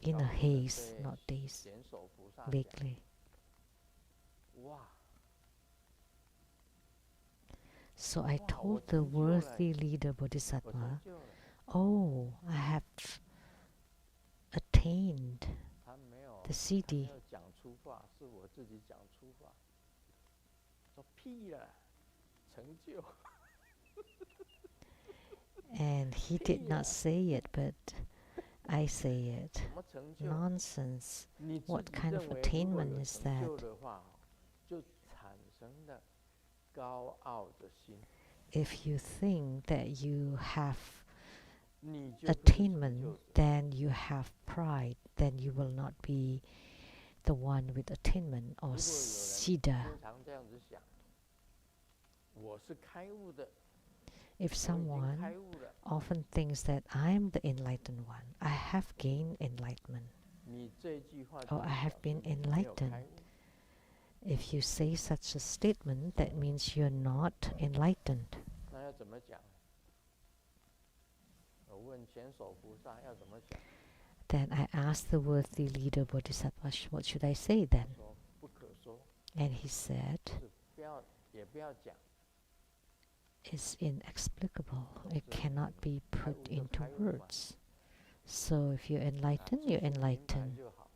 In a haze, not days, vaguely. So I told the worthy leader Bodhisattva, oh, I have attained attained 他没有 the siddhi, 讲出话，是我自己讲出话。说屁了，成就。 and he did not say it, but I say it. 什么成就？ Nonsense. 你自 What 己 kind of 认为如果 attainment 有 is 成就 that? 的话，就产生了高傲的心。 If you think that you have 你就不是成就 attainment, 者。 then you have pride, then you will not be the one with attainment 如果 or 有人 siddha. 经常这样子想，我是开悟的， If 我已经 someone 开悟了， often thinks that I'm the enlightened one, I have gained enlightenment, 你这句话 or 就 I have 表示 been 你没有开 enlightened. 悟。 If you say such a statement, that means you're not enlightened. 那要怎么讲？我问前手菩萨要怎么讲？ Then I asked the worthy leader Bodhisattva, what should I say then? 他说不可说， And he said, 就是不要也不要讲。 it's inexplicable. It 是 cannot be 开 put 悟就 into 开悟嘛， words. So if you're 啊 enlightened, 自 you're 己明白 enlightened. 就好。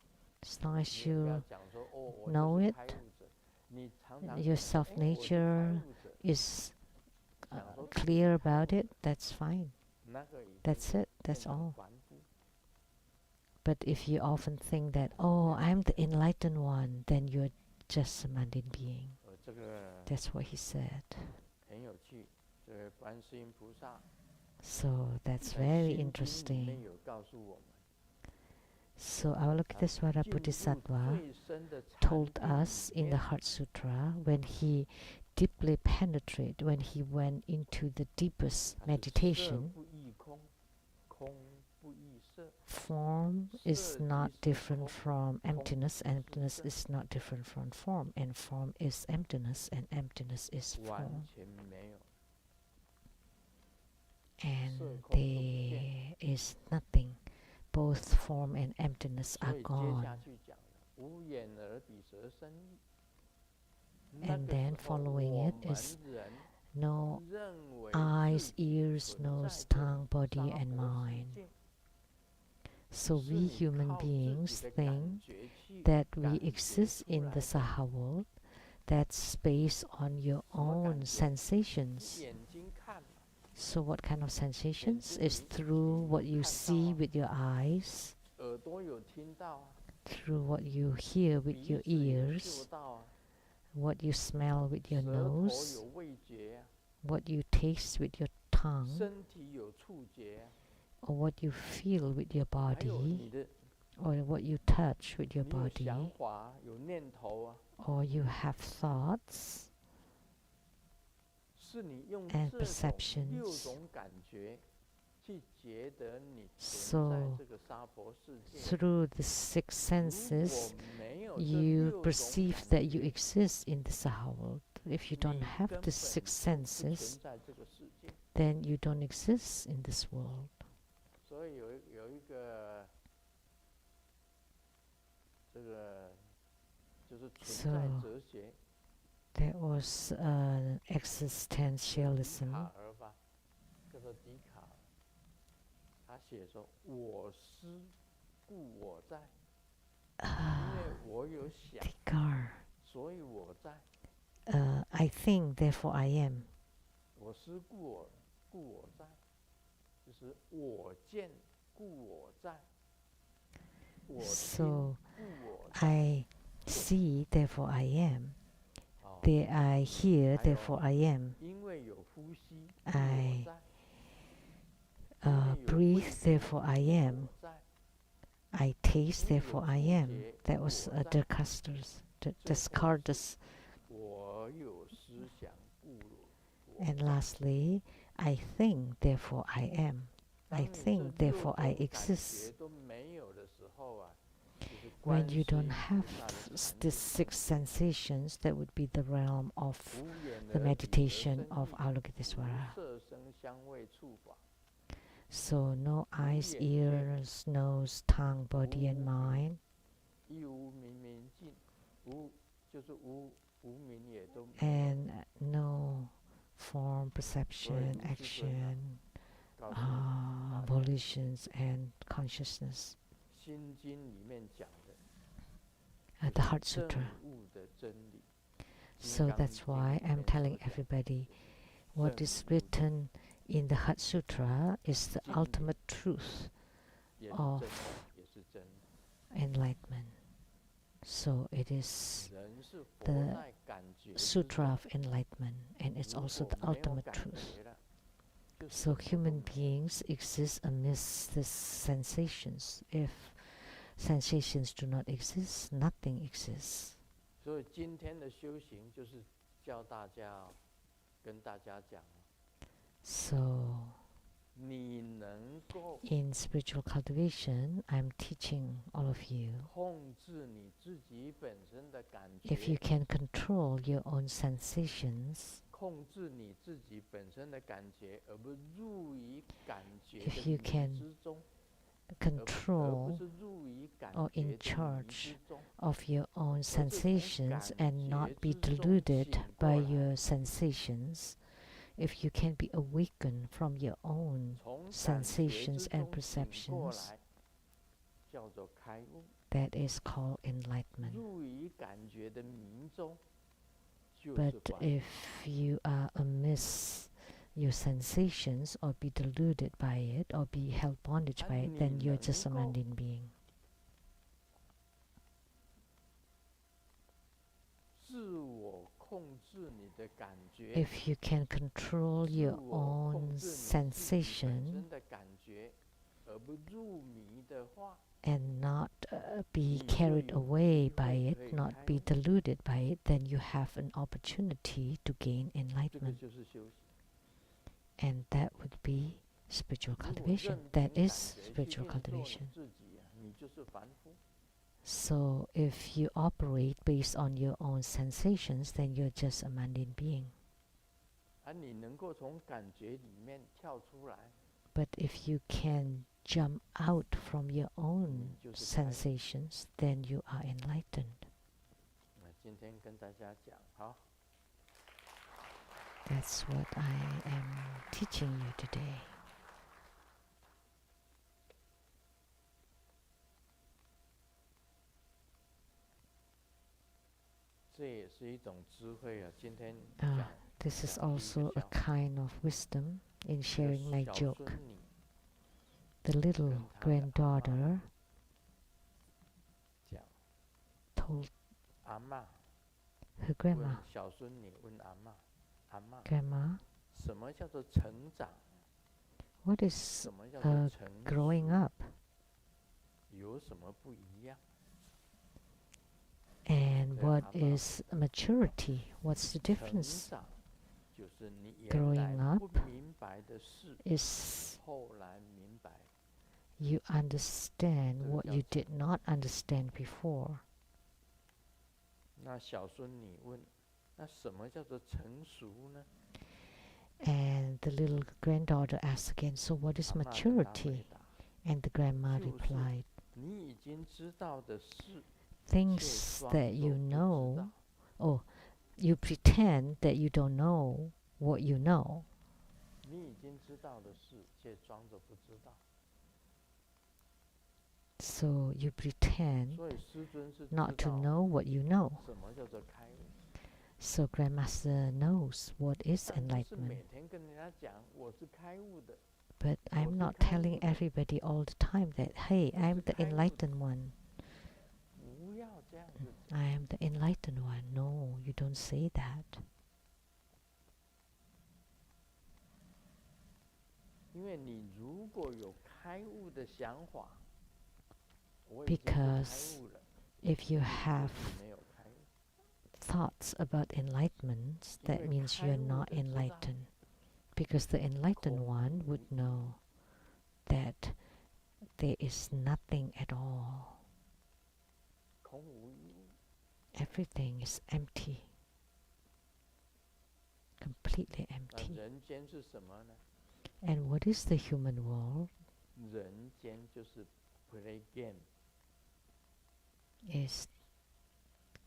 As long as 你也不要 you 讲说哦，我 know 就是 it, 开悟者。你常常 your 讲说， self 哎，我是开 nature 悟者， is 讲说 clear about it, that's fine. 那个已经 That's it, 变 that's 成 all. 凡夫。 But if you often think that, oh, I'm the enlightened one, then you're just a mundane being. 这个 That's what he said. 很有趣，这个观世音菩萨 So that's 在 very 心经里面 interesting. 有告诉我们， So Avalokitesvara 进入 Bodhisattva 最深的禅 told 定 us 里 in the 面， Heart Sutra, when he deeply penetrated, when he went into the deepest 它是色 meditation, 不异空，空不异色， form is 色 not 即是 different 空， from 空 emptiness, 即是 emptiness 色， is not different from form, and form is emptiness, and emptiness is 完 form. 全没有。 And 色空都不见。 there is nothing. Both form and emptiness 所 are 以接 gone. 下去讲了，无眼耳鼻舌身意。 那 And 个 then 时候 following 我 it is 们人 no 认为 eyes, 自己 ears, 存在 nose, 这 tongue, body, 娑 and 婆世 mind. 界， So 是 we 你 human 靠自己 beings 的感 think 觉去 that 感 we 觉 exist 出 in 来 the 的。 Saha world. That's based on your 什么感 own 觉？ sensations. 眼睛看嘛， So what kind of sensations? 眼睛 Is 里 through 有 what you 看到 see 啊， with your eyes, 耳朵有听到啊， through what you hear with 鼻 your 子有嗅 ears, 到啊， what you smell with your 舌头 nose, 有味觉啊， what you taste with your tongue, 身体有触觉啊， or what you feel with your 还有 body, 你的 or what you touch with your 你有想 body, 法，有念头啊， or you have thoughts 是你用 and 这种6 perceptions. 种感觉去觉得你存 So 在这个娑婆世界。 through the 6如 senses, 果没有这 you 6种 perceive 感 that you 觉， exist in the Saha world. If you don't 你 have 根 the 本 6就不 senses, 存在这个世界。 then you don't exist in this world. 所以有一个这个就是存在 So 哲学， there was 笛 existentialism. 卡尔吧，叫做笛卡尔，他写说：“我思故我在，因为我有想， Tikar. 所以我在。 I think, therefore I am. 我思故我在，就是我见故我在，我听 So 故我在。 I see, therefore I am. 哦 There I hear, 还有 therefore I am. 因为有呼吸，故 I 我在。因为有 breathe, 味觉 therefore I 故 am. 我在。 I taste, 因为有 therefore I 触 am. 觉 That 故 was 我在。 Descartes. 最后是 Descartes. 我有思想故我 And 在。 lastly, I think, therefore I am. 当 I 你这 think, 6 therefore I 种感 exist. 觉都没有的时候啊，就是 When 观 you 世 don't 音 have 菩萨的禅 these 定， 6 sensations, that would be the realm of 无眼 the 耳鼻舌 meditation 身 of 意，无 Avalokitesvara. 色声香味触法， So no eyes, 眼见 ears, nose, tongue, body, and 无 mind, 亦无明明尽，无就是无明也都没有。 and no form, 所以 perception, 卢师尊 action, 告诉大家， volitions, and consciousness. 心经里面讲的 The Heart Sutra. 证悟的真理。 So that's why I'm telling everybody what is written in the Heart Sutra is the ultimate truth of enlightenment. So it is the Sutra of enlightenment, and it's also the ultimate truth. So human beings exist amidst these sensations. If sensations do not exist, nothing exists. 所以今天的修行就是教大家，跟大家讲， So 你能够 in spiritual cultivation, I'm teaching all of you, 控制你自己本身的感 if you 觉， can control your own sensations, 控制你自己本身的感觉，而不入于感觉 if 的 you 迷 can 之中，而不 control 是入于感 or 觉 in 的迷 charge 之中， of your own 而是从 sensations 感 and not 觉 be 之中 deluded 醒 by 过来， your sensations, if you can be awakened from your own 从感觉 sensations 之 and 中醒过 perceptions, 来，叫做开悟。 that is called enlightenment. 入于感觉的迷中，就是 But 烦 if you are amidst your sensations or be deluded by it or be held bondage by it, then you're just a mundane being. 自我控制你的感觉， If you can control 自 your 我控 own 制你自己本 sensation 身的感觉，而不入迷的话， and not be 你就 carried 有 away 机 by 会 it, 可以 not 开 be 悟。 deluded by it, then you have an opportunity to gain 这个 enlightenment. 就是修行。 And that would be spiritual 如果 cultivation. 任凭 That 感 is 觉去 spiritual 运作你 cultivation. 自己，你就是凡夫。 So if you operate based on your own sensations, then you're just a mundane being. 而你能够从感觉里面跳出来， But if you can jump out from your own 你就是开悟。 sensations, then you are enlightened. 那今天跟大家讲，好。 That's what I am teaching you today. 这也是一种智慧啊！今天 Ah, 讲 this is 讲第一 also 个 a 小孩， kind of wisdom in 一个 sharing my 小 joke. 孙女 The little 跟她的阿嬷 granddaughter 讲， told 阿嬷 her 问 grandma, 小孙女问阿嬷，阿嬷， Grandma, 什么叫做成长？ what is 什么叫做成 growing 熟？ up? 有什么不一样？ And 对， what 阿嬷 is maturity? What's the 成 difference? 长就是你原 Growing 来 up 不明白的事， Is 后来明白。 you understand 这个 what 叫 you 成 did not understand before. 那小孙女问，那什么叫做成熟呢？ And the little granddaughter asked again, so what is 阿嬷跟她 maturity? 回答， And the grandma 就是 replied, 你已经知道的事， things 却 that 装 you 作不知 know, 道。 oh, you pretend that you don't know what you know. 你已经知道的事，却装作不知道。 So you pretend 所以师尊是知 not to 道 know what you know. 什么叫做开悟， So Grandmaster knows what is 但不是 enlightenment. 每天跟人家讲我是开悟的。 But I'm not telling everybody all the time that, hey, I'm the enlightened one. 不要这样子讲， I am the enlightened one. No, you don't say that. 因为你如果有开悟的想法，我已经是开 Because 悟了， if you 你 have 自己没有开悟。 thoughts about enlightenment, that 因为 means 开 you're 悟 not 的知道 enlightened. Because the enlightened one would know that there is nothing at all. 空无一物， Everything is empty. Completely 那 empty. 人间是什么呢？ And what is the human world? 人间就是 play game， Is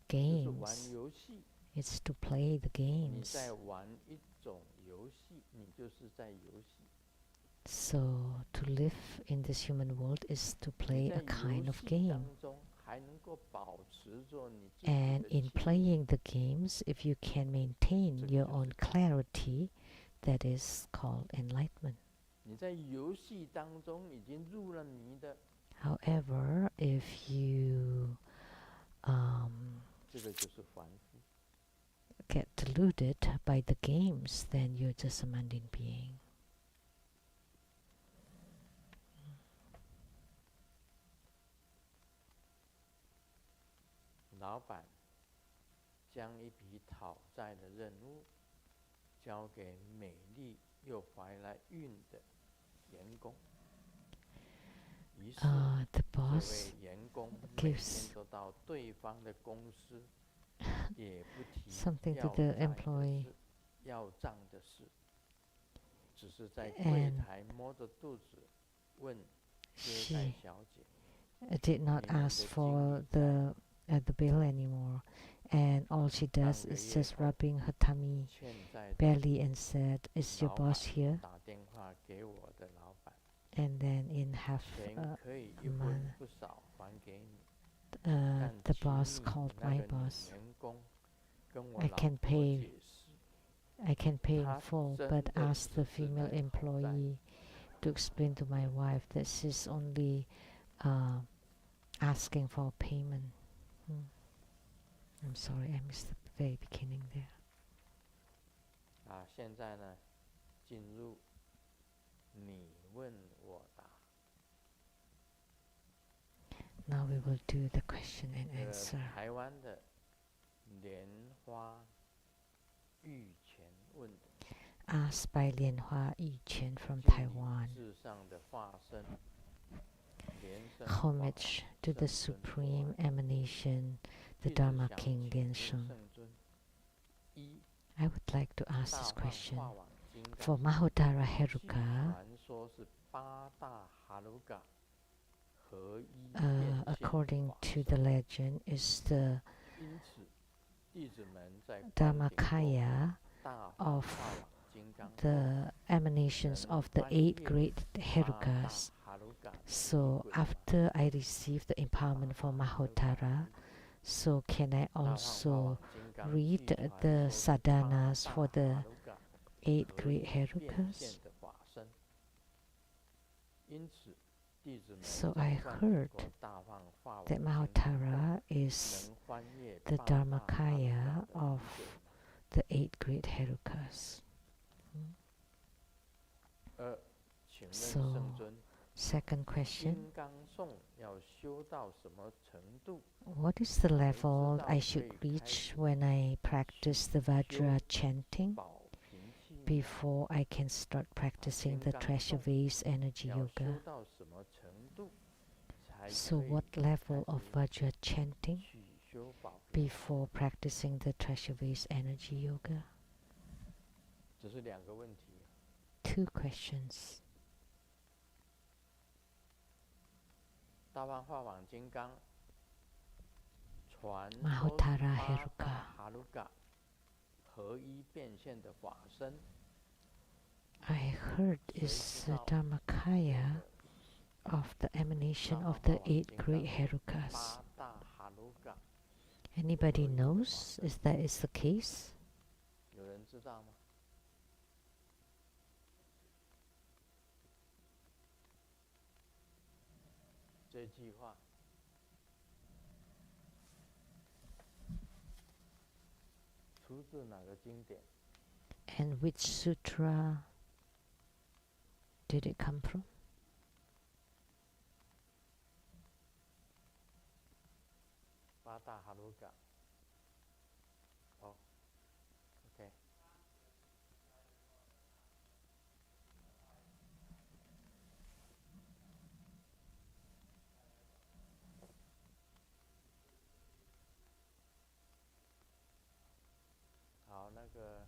就是玩 games. 游戏。 It's to play the 你 games. 在玩一种游戏，你就是在游戏。So to live in this human world is to play a kind of game. And in playing the games, if you can maintain your own clarity, that is called enlightenment. However, if you get deluded by the games, then you're just a mundane being. 老板将一笔讨债的任务交给美丽又怀了孕的员工，于是the 这 boss 位员工每 gives 天都到对方的公司，也不提 something to 要 the 债的 employee 事、要账的事，只是在柜 and 台摸着肚子问接待 she 小姐。 did not ask for the bill anymore, and all she does is just rubbing her tummy 欠债的 belly and said, "Is your 老板 boss here?" 打电话给我的老板， And then in half 钱 a 可以一分 month, 不少还给你，但 the 请 boss 你 called 那 my 个女 boss. 员工跟我 I 老 can 婆 pay 解释， I can pay in 她 full, 真 but 的 asked 只 the 是 female 在讨债。 employee to explain to my wife that she's only asking for payment. I'm sorry, I missed the very beginning there. 现在呢，进入你问我答。 Now we will do the question and answer. 台湾的莲花玉泉问的， Asked by Lianhua Yuchen from 敬礼 Taiwan. 至上的化身，莲生 Homage to the supreme emanation, the Dharma King Liansheng. 圣尊。一 I would like to 大 ask this 放 question. 化网金刚， For Mahodara 据 Heruka, 传说是八大哈鲁嘎合一变现的 according 法 to 身 the legend, is the 因此，弟子们在灌顶中 Dharmakaya 大放 of 化网金刚后， the emanations of the 8 great 八大 Herukas. 哈鲁嘎的 So 仪轨 after I receive the empowerment for Mahotara, so can I 大放化 also 网金刚 read 据传 the 说是 sadhanas 八 for 大 the 哈鲁嘎 8合 great 一变 Herukas? 现的法身。因此，弟子们 So 在 I 灌顶 heard 过大放化网 that 金刚后， Mahotara is 能翻阅 the 八大哈鲁嘎 Dharmakaya 的 of 仪轨。 the 8 great Herukas. 请问 So 圣尊， second question, 金刚颂要修到什么程度， what is the level I should reach when I practice the Vajra chanting 保平气密？ before I can start practicing the treasure vase energy 要修 yoga? 到什么程度，才 So 可以 what level of 开始 Vajra chanting 去修保平气？ before practicing the treasure vase energy yoga? 这是两个问题。 2 questions. 大放化网金刚传说是 Mahotara 八 Heruka 大哈鲁嘎合一变现的法身， I heard is the Dharmakaya of the emanation of the 8 great Herukas. 八大哈鲁嘎， Anybody knows if that is the case? 有人知道吗？这句话出自哪个经典？ And which sutra did it come from? 八大哈鲁嘎。哦，OK。好，那个。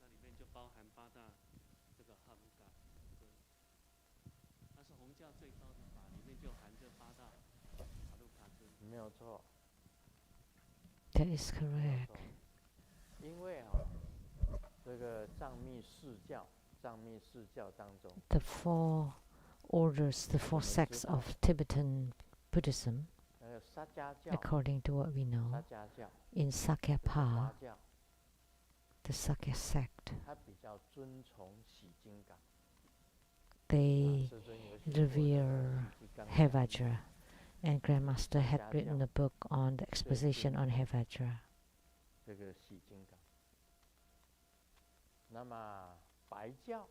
那里面就包含八大这个哈鲁嘎，对，它是红教最高的法，里面就含这八大哈鲁嘎尊。没有错。 That is correct. 因为这个藏密四教当中， The four orders, the four sects of Tibetan Buddhism, 萨迦教 according to what we 萨 know, 迦教 in 就是 Sakyapa, 华教， the Sakya sect, 它比较尊崇洗金刚。 they 师尊有写过的 revere 洗金刚 Vajra, and Grandmaster had written a book on the exposition on Vajra. 这个洗金刚。那么白教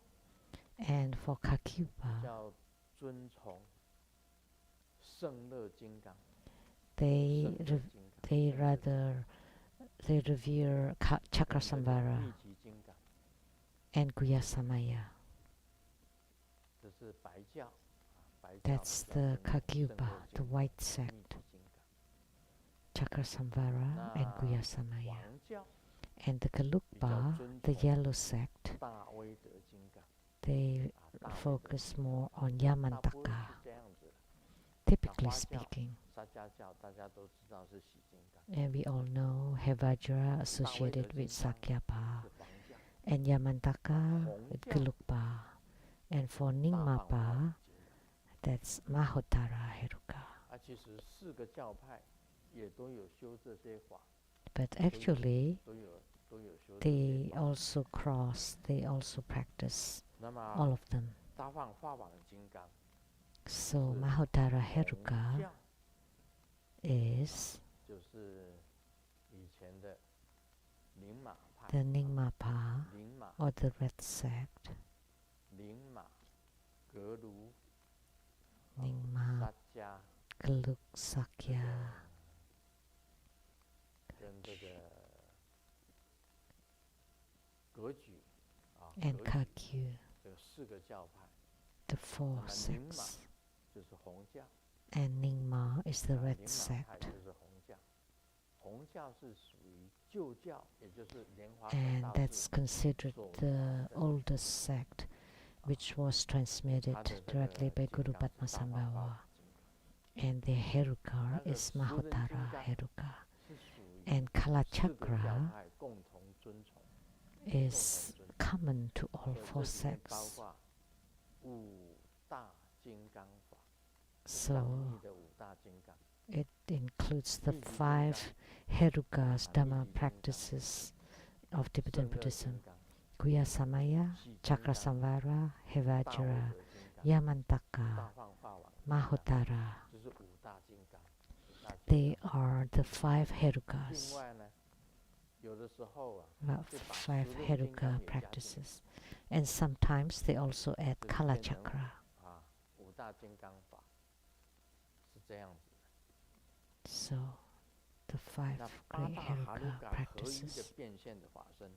And for Kakyupa, 叫尊崇圣乐金刚， they 圣乐金刚 they rather they revere 跟这个 Chakrasamvara 密集金刚， and Guyasamaya. 这是白教。白教 That's 比较 the 尊崇圣 Kakyupa, 乐 the 金刚 white 密 sect, 集金刚。 Chakrasamvara and 那 Guyasamaya. 黄教 And the 比较 Gelugpa, 尊 the 崇 yellow sect, 大威德金刚。 they 大威德 focus 金刚 more on 大部分 Yamantaka. 是这样子的。 Typically 华教 speaking, 萨迦教大家都知道是洗金刚， and we all know Vajra associated with 是 Sakyapa, 黄教。 and Yamantaka with Hongjiao Gelugpa. And for 大放 Nyingmapa, 光金刚。 that's Mahotara Heruka. 其实4个教派也都有修这些法， But actually, 都有修这 they 些法。 also cross, they also practice 那 all 么 of them. 大放法王金刚 So 是 Mahotara 红 Heruka 教， is 就是以前的宁玛派 the Nyingmapa 宁玛 or the red sect, 格卢 Nyingma, 萨迦 Gelug, Sakya, 跟这个格举格 and 举 Kakyu, 这4个教派， the four 那么宁玛 sects. 就是红教， And Nyingma is the 宁 red 玛派 sect. 就是红教。红教是属于旧教，也就是莲花 And 大 that's 师 considered 所 the 传的 oldest sect, which was transmitted 他的这 directly 个 by 金 Guru 刚是大放法 Padmasambhava. 王金刚， And the Heruka 那个 is 熟人金 Mahotara 刚 Heruka. 是属于 And 4个教 Kalachakra 派共同尊崇， is common to all 所以 four 这里面包 sects. 括5大金刚法， So 藏密的5大金刚， it includes the 密集金 five 刚 Herukas, 密 Dhamma 集金刚 practices of 圣 Tibetan 乐 Buddhism. 金刚、 Guyasamaya, 洗金刚、 Chakrasamvara, 大威 Hevajra, 德金刚、大 Yamantaka, 放法王金刚， Mahotara. 这是5大金刚。5大金 They 刚 are the five 另 Herukas, 外呢，有的时候 about 就把 five 熟人金刚 Heruka 也加进来， practices. And sometimes they also add 就是变成 Kalachakra. 5大金刚法是这样子的。 So the five 那 great 八大哈鲁 Heruka 嘎合一的 practices. 变现的法身，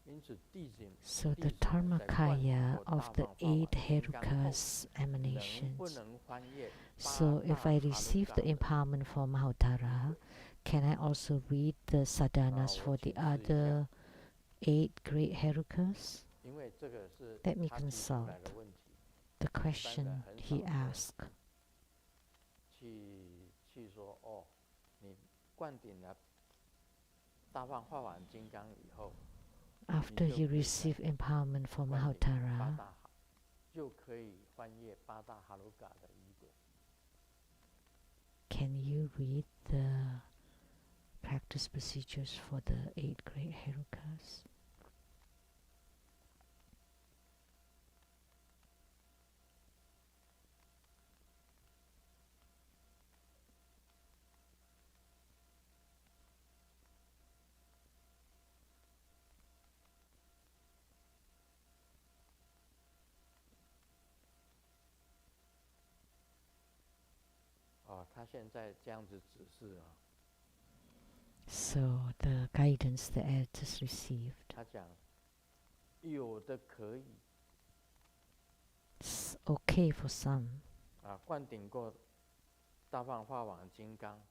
因此地景 So 地 the 景在灌顶 Dharmakaya 过 of 大 the 放法 eight 王金刚后， Herukas 能不 emanations. 能翻阅 So 八 if 大 I 哈鲁 receive 嘎 the 的 empowerment for Mahotara, can I also read the sadhanas 我 for the 解释一下 other 8 great Herukas? 因为这个是 Let me 他提出来 consult 的问题， the 一般人 question 很 he 少说 asked. 去说哦，你灌顶了大放法王金刚以后， After 你就 you 可以 receive empowerment for 灌顶八 Mahotara, 大哈，就可以翻阅八大哈鲁嘎的仪轨。 can you read the practice procedures for the 8 great Herukas?哦，他现在这样子指示啊， So the guidance the editors received, 他讲有的可以 it's okay for some, 灌顶过大放法王金刚，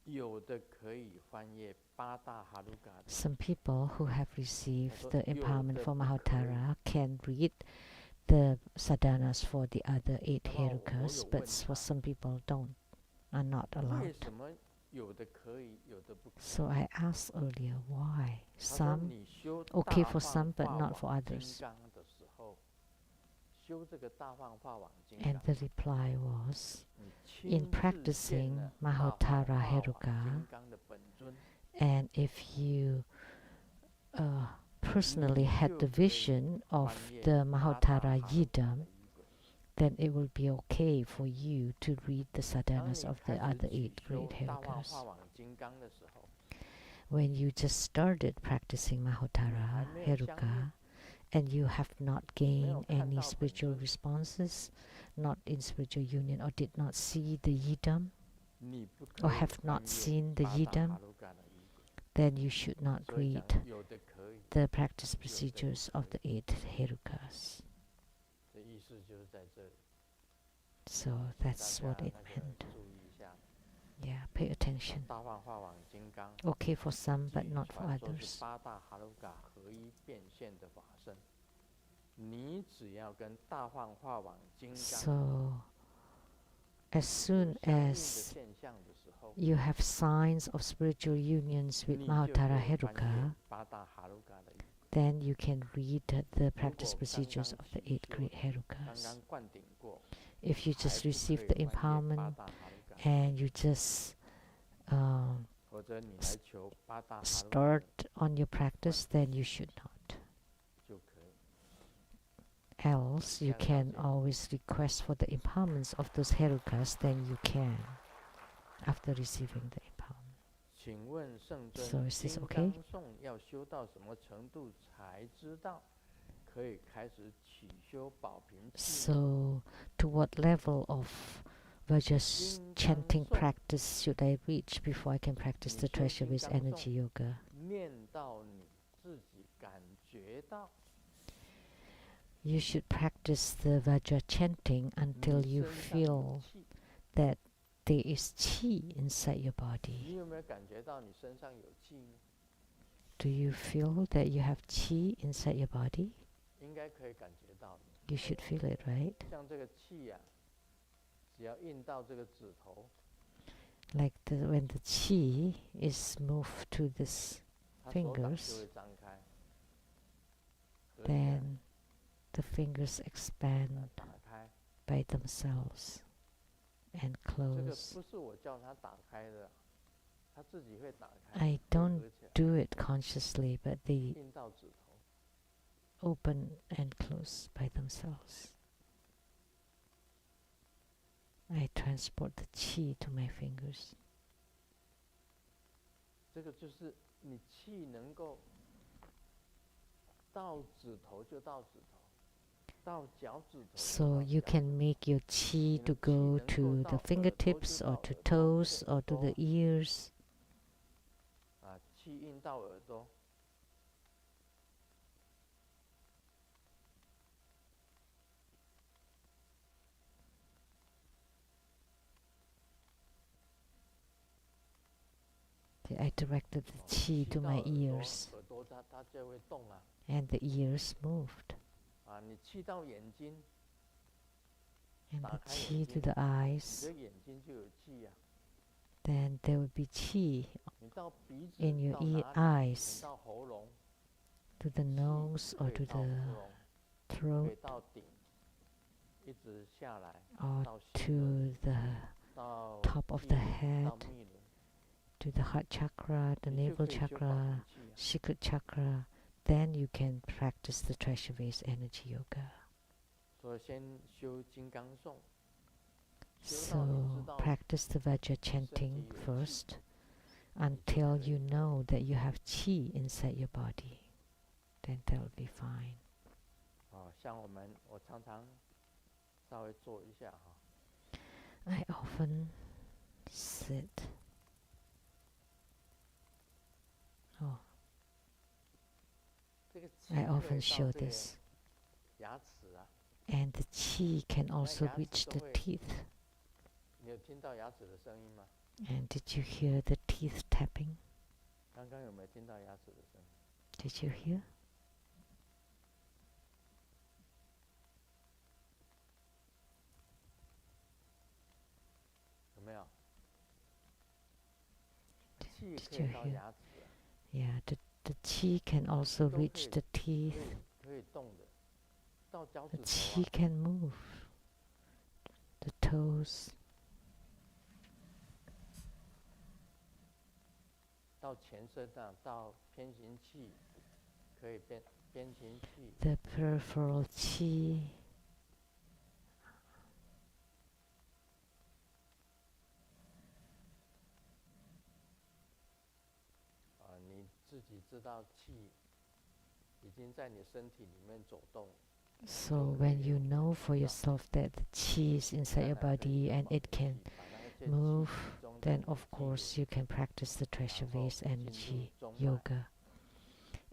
有的可以翻阅八大哈鲁嘎的。 some people who have received Although the 有的 empowerment for 不可以。 Mahotara can read the sadhanas for the other 8 那么我有 Herukas, 问 but for 他， some people are not 为 allowed. 什么有的可以，有的不可以。 So I asked earlier why 他说 some 你修 okay 大 for 放 some but 化 not for 王金 others. 刚的时候，修这个大放化王金 And 刚， the reply was, 你 in 亲自见 practicing 了大放 Mahotara 化王 Heruka, 金刚的本尊， and if you personally 你 had 就 the 可以 vision of 翻页 the 八大 Mahotara 哈鲁嘎的 Yidam, 仪轨。 then it will be okay for you to read the 当 sadhanas 你 of 开 the 始 other 起 8修 great 大放 Herukas. 化王金刚的时候， When you just started practicing 你 Mahotara 还没有相应， Heruka, and you have not 没有 gained 看 any 到本 spiritual 尊， responses, not in spiritual union, or did not see the Yidam, 你不 or 可以 have 翻 not 阅 seen the 八大 Yidam, 哈鲁嘎的仪轨。 then you should not 所以 read 讲有的可以， the practice 有的不 procedures 可 of 以。 the 8 Herukas. 这意思就是在这里， So 大 that's 家 what 那 it 个 meant. 注意一下。 Yeah, pay attention. 大放化王金刚， Okay for some, but 据 not for 传说是 others. 八大哈鲁嘎合一变现的法身。你只要跟大放化王金刚 So, as 有 soon 相应的 as 现象的时候， you have signs of spiritual unions with 你就可 Mahotara 以翻阅 Heruka, 八大哈鲁嘎的仪轨。 then you can read the practice 如果 procedures 刚 of the 起 8 修 great 刚 Herukas. 刚灌顶过， If you 还 just 不可 receive 以 the 翻阅八 empowerment 大哈鲁嘎， and you just 否则你来求八大哈鲁嘎 start on your practice, then you should not. 就可以。 Else, you 这样了 can 解。 always request for the empowerments of those Herukas, then you can, after receiving the empowerment. 请问圣 So 尊， is this 金 okay? 刚颂要修到什么程度才知道可以开始起修保平气呢？ So, to what level of Vajra Jing chanting Gang Song. practice should I reach before I can practice the 你修 treasure 金 with 刚 energy 颂， yoga? 念到你自己感觉到 You should practice the Vajra chanting 你 until you 身上有 feel 气。 that there is qi inside your 你 body. 有没有感觉到你身上有气呢？ Do you feel that you have qi inside your body? 应该可以感觉到的。 You should feel it, right? 像这个气呀、只要印到这个指头， Like when the qi is moved to this 它手掌就 fingers, 会张开，合起来， then the fingers expand 打开。 by themselves and 这个 close. 不是我叫它打开的，它自己会打开。 I 会 don't 合起来 do it consciously, but they 印到指头。 open and close by themselves. I transport the qi to my fingers. 这个就是你气能够到指头就到指头，到脚趾头就 So 到 you 脚 can 趾头。 make your qi 你 to 的气 go 能够 to 到 the 耳朵就 fingertips 到 or 耳 to 朵，这 toes 个 or 耳 to the 朵 ears. 气印到耳朵， I directed the qi 气 to 到 my 耳朵， ears, 耳朵它就会动啊。 and the ears moved. 你气到眼睛， And the 打开 qi 眼 to 睛， the 你 eyes, 的眼睛就有气呀、 then there will be qi 你到鼻子 in your 到哪里？ eyes, 你到喉咙， to the 气 nose 可 or 以 to 到喉 the 咙，可以 throat 到顶，一直下来 or 到心轮， to the 到 top of 屁 the 轮， head, 到密轮， to the heart chakra, the 你就 navel 可以修保 chakra, 平气啊。 secret chakra, then you can practice the treasure base energy yoga. 所以先修金刚颂，修 So 到你知道 practice the Vajra chanting first until you know that you have qi inside your body. Then that will be fine. 像我常常稍微做一下哈。 I often sit. Oh, 这个气 I 可 often 以 show 到这个 this. 牙齿啊， And the qi can also 牙齿 reach 都 the 会 teeth. 你有听到牙齿的声音吗？ And did you hear the teeth tapping? 刚刚有没有听到牙齿的声音？ Did you hear? 有没有？气 Did 可 you 以到 hear? 牙齿啊， Yeah, the qi can also 都可 reach 以 the teeth. 可以动的，到脚 The 趾头 qi 啊， can move the toes, 到前身上，到偏行气，可以边行气， the peripheral qi. 你自己知道气已经在你身体里面走动， So when you know for yourself that the qi is inside your body and it can 把那些气 move, 集中在 then 你的 of 肌 course 里， you can practice the treasure 然后 vase 进入 energy 中脉， yoga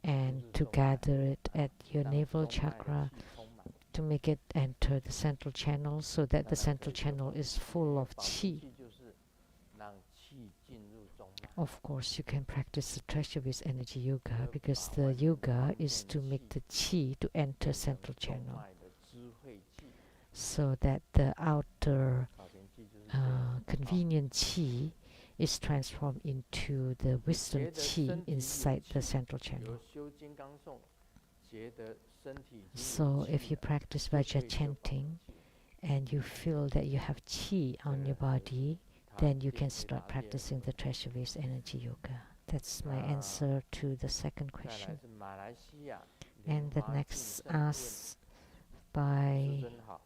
就 and 是 to 中脉， gather it at your 让 navel 中脉的 chakra 气充满， to make it enter the central channel so that 当 the 然可 central 以做 channel 保持 is 因 full 为 of 保持 qi. 气就是让气进入中脉， Of course, you can practice the treasure vase energy yoga 而 because 把 the 外面的 yoga 方 is 面 to 的 make 气 the qi to enter 变成 central 中 channel 脉的智慧气， so that the outer 保平气就是这样。 convenient qi is transformed into the 你 wisdom 觉得 qi 身体有 inside the 气， central 有 channel. 修金刚颂，觉得身体已经 So 有 if 气 you 了， practice 就可 Vajra 以修保平 chanting 气。 and you feel that you have qi on your body, 他 then you 可以 can 回 start 答第二个 practicing 问 the 题。 treasure vase energy yoga. That's my 那 answer to the second 再来 question. 是马来西亚莲 And the 花净 next 胜的问题， asked by 师尊好，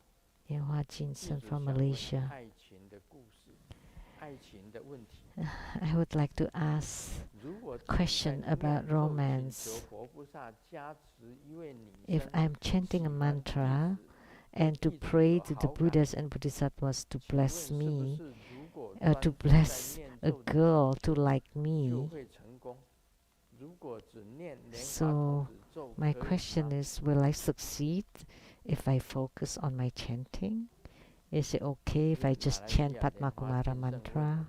Yenhua 弟 Jinsen 子 from 想问 Malaysia. 爱情的故事，爱情的问题。 I would like to ask 如果自己在 question 念 about 咒请 romance. 求佛菩萨加持一位女 If 生 I'm chanting 喜 a 欢弟 mantra 子，对 and to 弟子 pray 有 to the 好感， Buddhas and Bodhisattvas to 请问 bless 是不 me, 是如果 to 专注在 bless 念 a 咒的 girl to like 就 me? 会成功？如果只念莲花 So 童子咒 my 可以 question 吗？ is, will I succeed if I focus on my chanting? Is it okay if 这 I 是马 just 来西 chant 亚莲花 Padma 净胜问 mantra?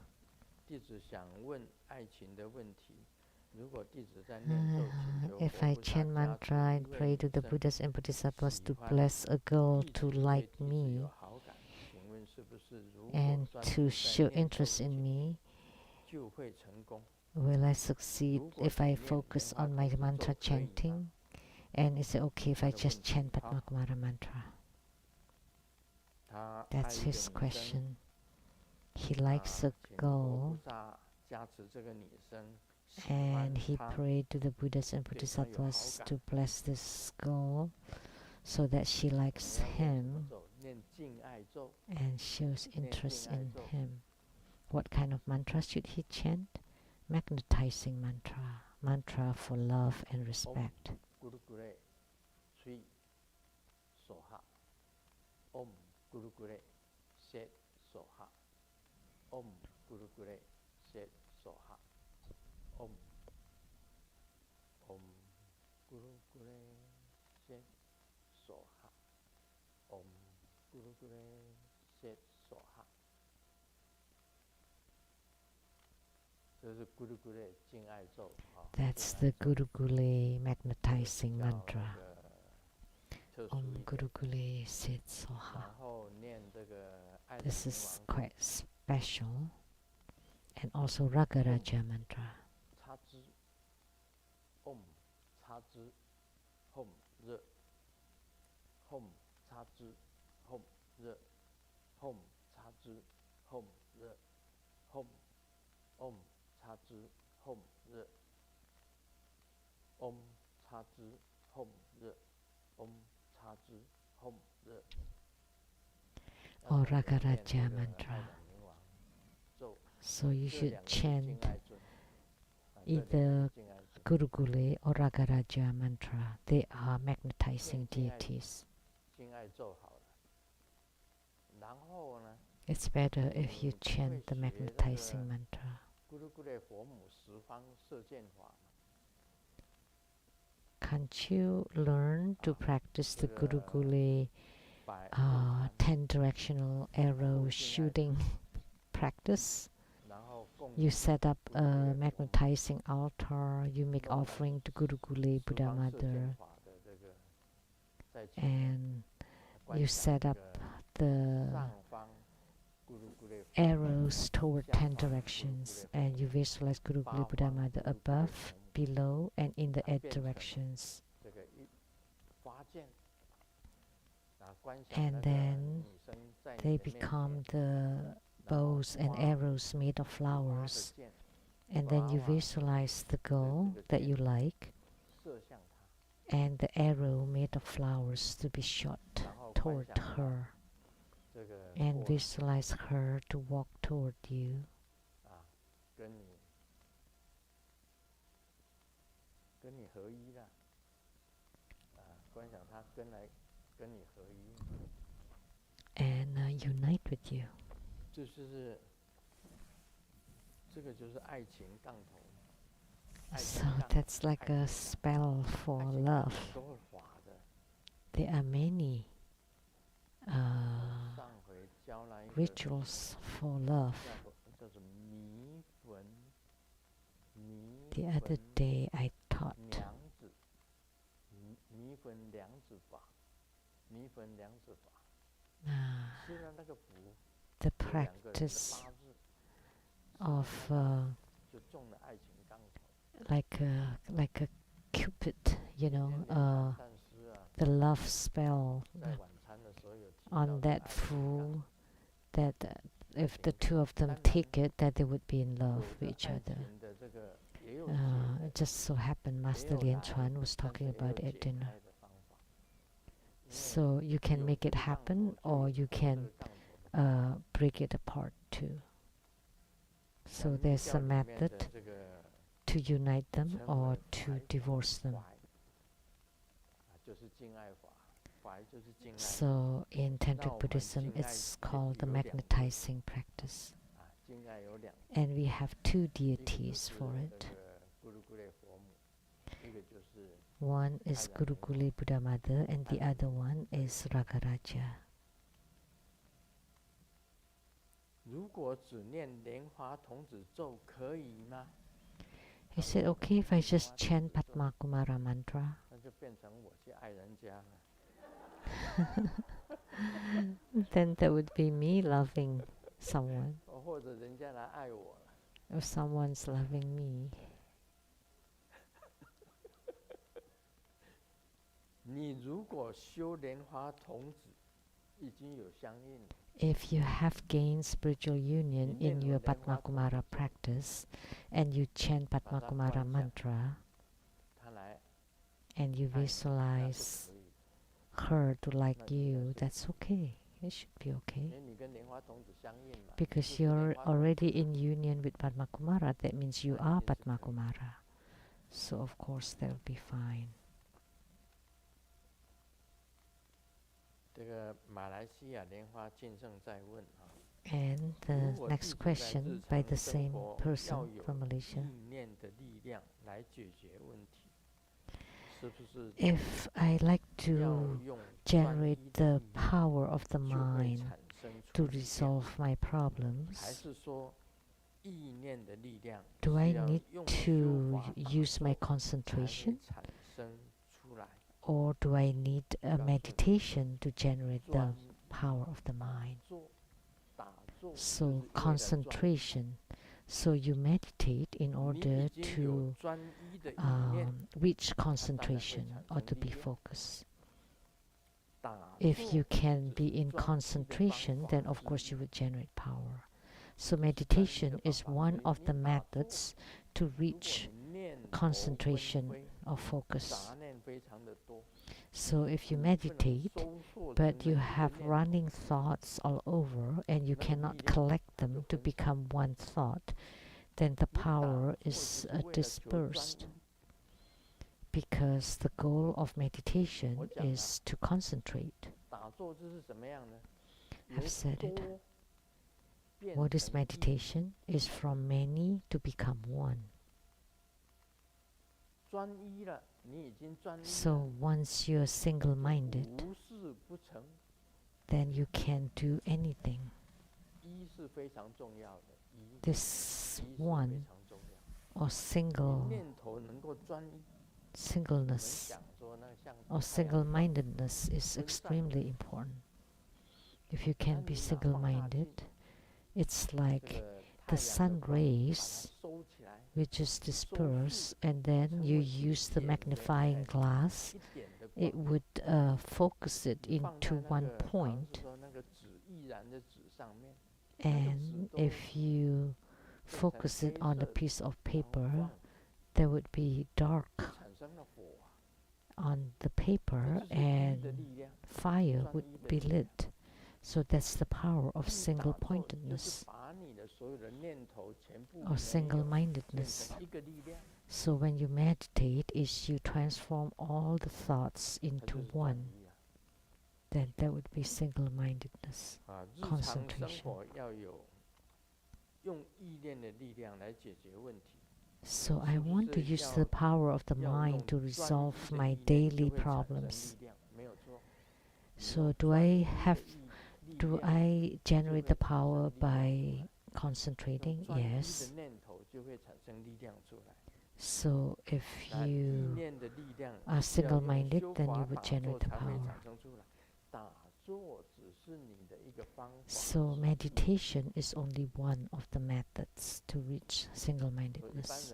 弟子想问爱情的问题。如果弟子在念咒请求 If 佛 I 菩萨 chant 加持 mantra 一 and 位 pray 女 to the 生 Buddhas and Bodhisattvas 喜 to 欢 bless a girl 弟 to 子对 like 弟子有 me 好感，请问是不是如果 and 专 to 注在 show 念咒 interest in 前 me, 就会成功？ will I succeed 如果 if 只 I 念 focus 莲花 on 童 my 子咒 mantra 可以吗？ chanting? And is it okay if 他 I 的 just 问题 chant 好， Padma mantra? 他爱 That's 一个 his 女生， question. He likes a 请佛菩 girl 萨加持这个女生，喜欢 and he 她， prayed to the Buddhas and 对她有好 Bodhisattvas 感。 to bless this girl so that she 我们 likes 要念什么 him 咒？念敬爱咒， and shows 念 interest 敬爱 in 咒。 him. What kind of mantra should he chant? Magnetizing mantra. Mantra for love and respect. 咕噜咕嘞，吹，手哈，Om 咕噜咕嘞，set 手哈，Om 咕噜咕嘞，set 手哈，Om Om 咕噜咕嘞，set 手哈，Om 咕噜咕嘞，set 手哈。这是咕噜咕嘞敬爱咒啊。 That's 敬爱 the 咒 Guru Gule magnetizing 比较 mantra. 特殊 Om 一点。 Guru Gule Sit Soha. 然后念这个爱的 This 冥 is 王咒 quite special. And also Ragaraja mantra. 擦之，Om 擦之，Hom 热，Hom 擦之，Hom 热，Hom 擦之，Hom 热，Hom Om 擦之，Hom 热，Om 擦之，Hom 热，Om 擦之，Hom 热。 Or 要懂得念 Ragaraja 这个 mantra. 爱的冥王咒， So you 这 should 两个是敬 chant 爱尊，这两个 either 是敬爱尊。 Guru Gule or Ragaraja mantra. They are magnetizing 敬爱 deities. 敬爱咒好了，然后呢， It's better if you 你不会 chant the 学那 magnetizing 个 mantra. 咕噜咕嘞佛母十方射箭法吗？ Can't you learn to practice the Guru Gule 百步禅， 10 directional arrow shooting practice? 然后供 You 养 set up 咕噜咕嘞 a 佛母 magnetizing altar, you make 弄 offering to Guru Gule 十 Buddha 方射箭 Mother, 法的这个在前面 and 观 you 想 set 这 up 个 the 上方 arrows toward 10 directions, and you visualize Guru Guli Buddha Mother above, below, and in the 8 directions. And then they become the bows and arrows made of flowers. And then you visualize the goal that you like, and the arrow made of flowers to be shot toward her. And visualize her to walk toward you. And unite with you. So that's like a spell for love. There are many rituals for love. The other day I taught the practice of like a Cupid, the love spell on that fool, that if the two of them take it, that they would be in love with each other. It just so happened Master Lian Chuan was talking about it at dinner. So you can make it happen, or you can break it apart too. So there's a method to unite them or to divorce them. So in Tantric Buddhism, it's called the Magnetizing Practice. And we have 2 deities for it. One is Guru Guli Buddha Mother, and the other one is Ragaraja. He said, okay if I just chant Padma Kumara mantra? Then that would be me loving someone, or someone's loving me. If you have gained spiritual union in your Padma Kumara practice, and you chant Padma Kumara mantra, and you visualize her to like you, that's okay. It should be okay. Because you're already in union with Padma Kumara, that means you are Padma Kumara. So of course that will be fine. And the next question by the same person from Malaysia. If I like to generate the power of the mind to resolve my problems, do I need to use my concentration? Or do I need a meditation to generate the power of the mind? So concentration. So you meditate in order to reach concentration or to be focused. If you can be in concentration, then of course you would generate power. So meditation is one of the methods to reach concentration or focus. So if you meditate, but you have running thoughts all over and you cannot collect them to become one thought, then the power is dispersed. Because the goal of meditation is to concentrate. I've said it. What is meditation? Is from many to become one. So once you're single-minded, then you can do anything. This one or singleness or single-mindedness is extremely important. If you can be single-minded, It's like the sun rays which is dispersed, and then you use the magnifying glass. It would focus it into one point, and if you focus it on a piece of paper, there would be dark on the paper and fire would be lit. So that's the power of single-pointedness or single-mindedness. So when you meditate, is you transform all the thoughts into one, then that would be single-mindedness, concentration. So I want to use the power of the mind to resolve my daily problems. So do I generate the power by concentrating? Yes. So if you are single-minded, then you would generate the power. So meditation is only one of the methods to reach single-mindedness.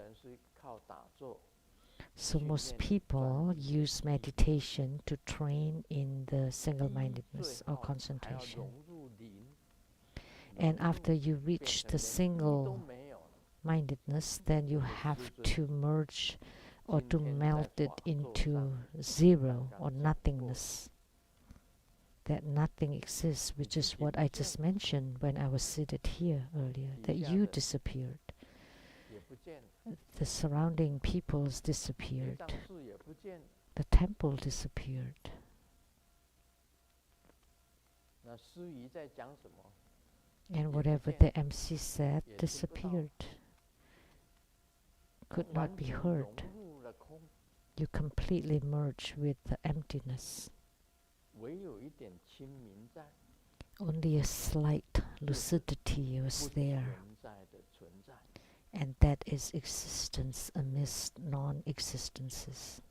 So most people use meditation to train in the single-mindedness or concentration. And after you reach the single-mindedness, then you have to merge or to melt it into zero or nothingness. That nothing exists, which is what I just mentioned when I was seated here earlier, that you disappeared. The surrounding peoples disappeared. The temple disappeared. And whatever the MC said disappeared. Could not be heard. You completely merge with the emptiness. Only a slight lucidity was there. And that is existence amidst non-existences.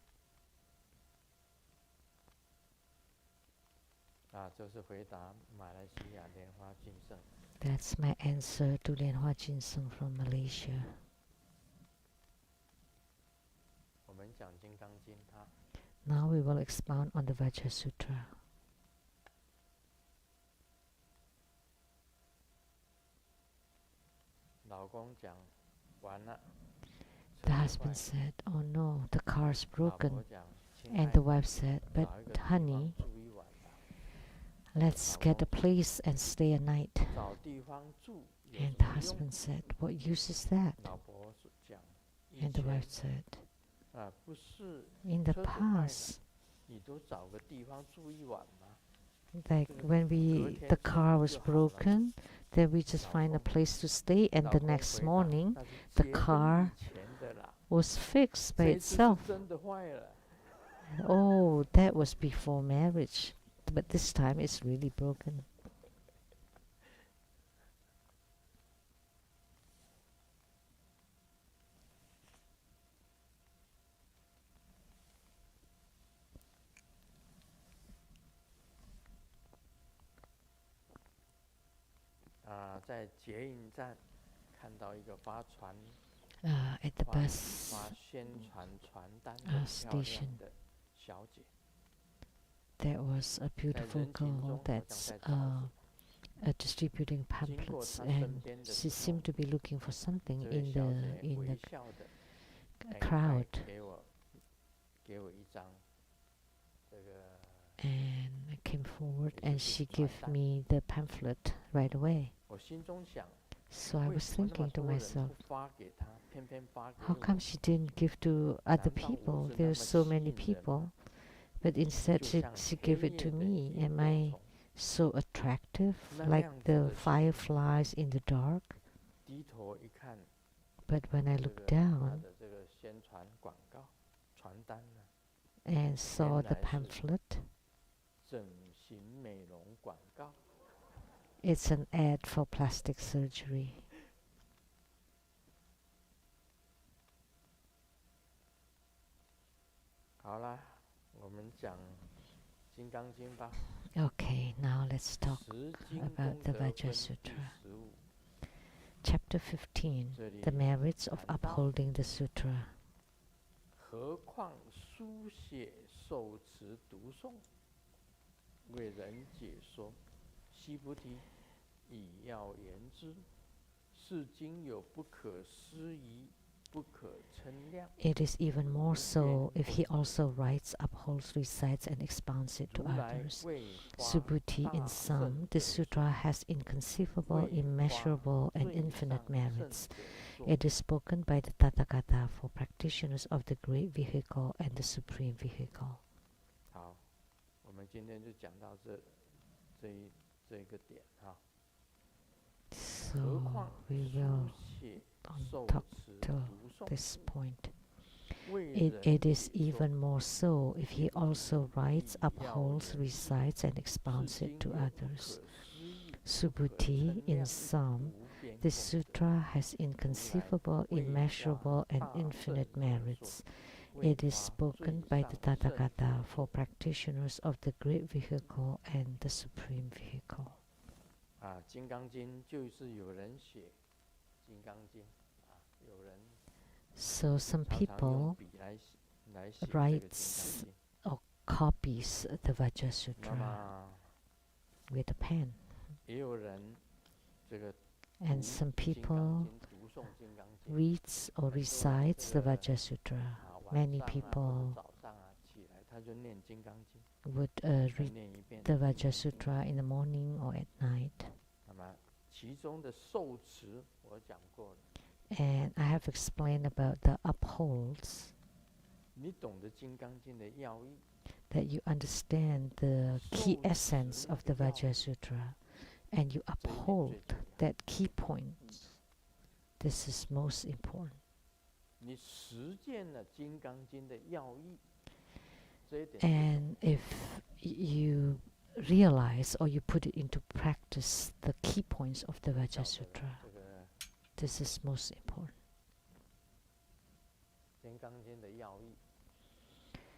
That's my answer to Lianhua Jinseng from Malaysia. Now we will expound on the Vajra Sutra. The husband said, "Oh no, the car's broken." And the wife said, "But honey, let's get a place and stay a night." And the husband said, "What use is that?" And the wife said, "In the past, like when the car was broken, then we just find a place to stay, and the next morning the car was fixed by itself." Oh, that was before marriage, but this time it's really broken. At the bus station, there was a beautiful girl that's distributing pamphlets, and she seemed to be looking for something in the crowd. And I came forward, and she gave me the pamphlet right away. So I was thinking to myself, how come she didn't give to other people? There's so many people, but instead she gave it to me. Am I so attractive, like the fireflies in the dark? But when I looked down and saw the pamphlet, it's an ad for plastic surgery. Okay, now let's talk about the Vajra Sutra. Chapter 15, 这里 the merits of 谈到 upholding the sutra. 何况书写、受持、读诵，为人解说。须菩提，以要言之，是经有不可思议、不可称量。 It is even more so if he also writes, upholds, recites, and expounds it to 如来 others. 为发 Subhuti, 大 in 圣 sum, 者 this sutra has inconceivable, 为发 immeasurable, and 最 infinite 上圣 merits. 者说。 It is spoken by the Tathagata for practitioners of the great vehicle and the supreme vehicle. 好，我们今天就讲到这个点哈。 何 So 况 we 书 will 写、 talk 受持、 till 读诵， this point. 为 It 人 is 解说。 even more so if he also writes, 以要 upholds, 言之， recites, and 是 expounds it 经 to 有不 others. 可思议、不可 Subhuti, 称 in 量、 sum, 无边 this 功德。 sutra has inconceivable, 为发 immeasurable, and 大圣 infinite 者说， merits. 为 It is 发 spoken 最 by 上 the 圣者 Tathagata for 说。 practitioners of the great vehicle and the supreme vehicle. 啊，《金刚经》就是有人写《金刚经》啊，有人 So some 常常用 people 笔来写这个《金刚 writes 经》。 copies the Vajra 那 Sutra 么 with a pen. 也有人这个 And 读 some 金刚 people 经、读诵《金刚经》。 reads or 很多人 recites 这 the 个 Vajra Sutra. 啊，晚 Many 上啊或者 people 早上啊起来，他就念《金刚经》， would 全 read 念一遍。 the Vajra Sutra in the morning or at night. 那么其中的受持我讲过了， And I have explained about the upholds, 你懂得《金刚经》的要义， that you understand the key 受 essence 持 of 那 the 个要 Vajra 义， Sutra, and you 这一点最 uphold 重要。 that key point. This is most important. 你实践了《金刚经》的要义，这一点最重 And 要。 if you realize or you put it into practice the key points of the 晓 Vajra 得了 Sutra, 这个 this is most important. 《金刚经》的要义，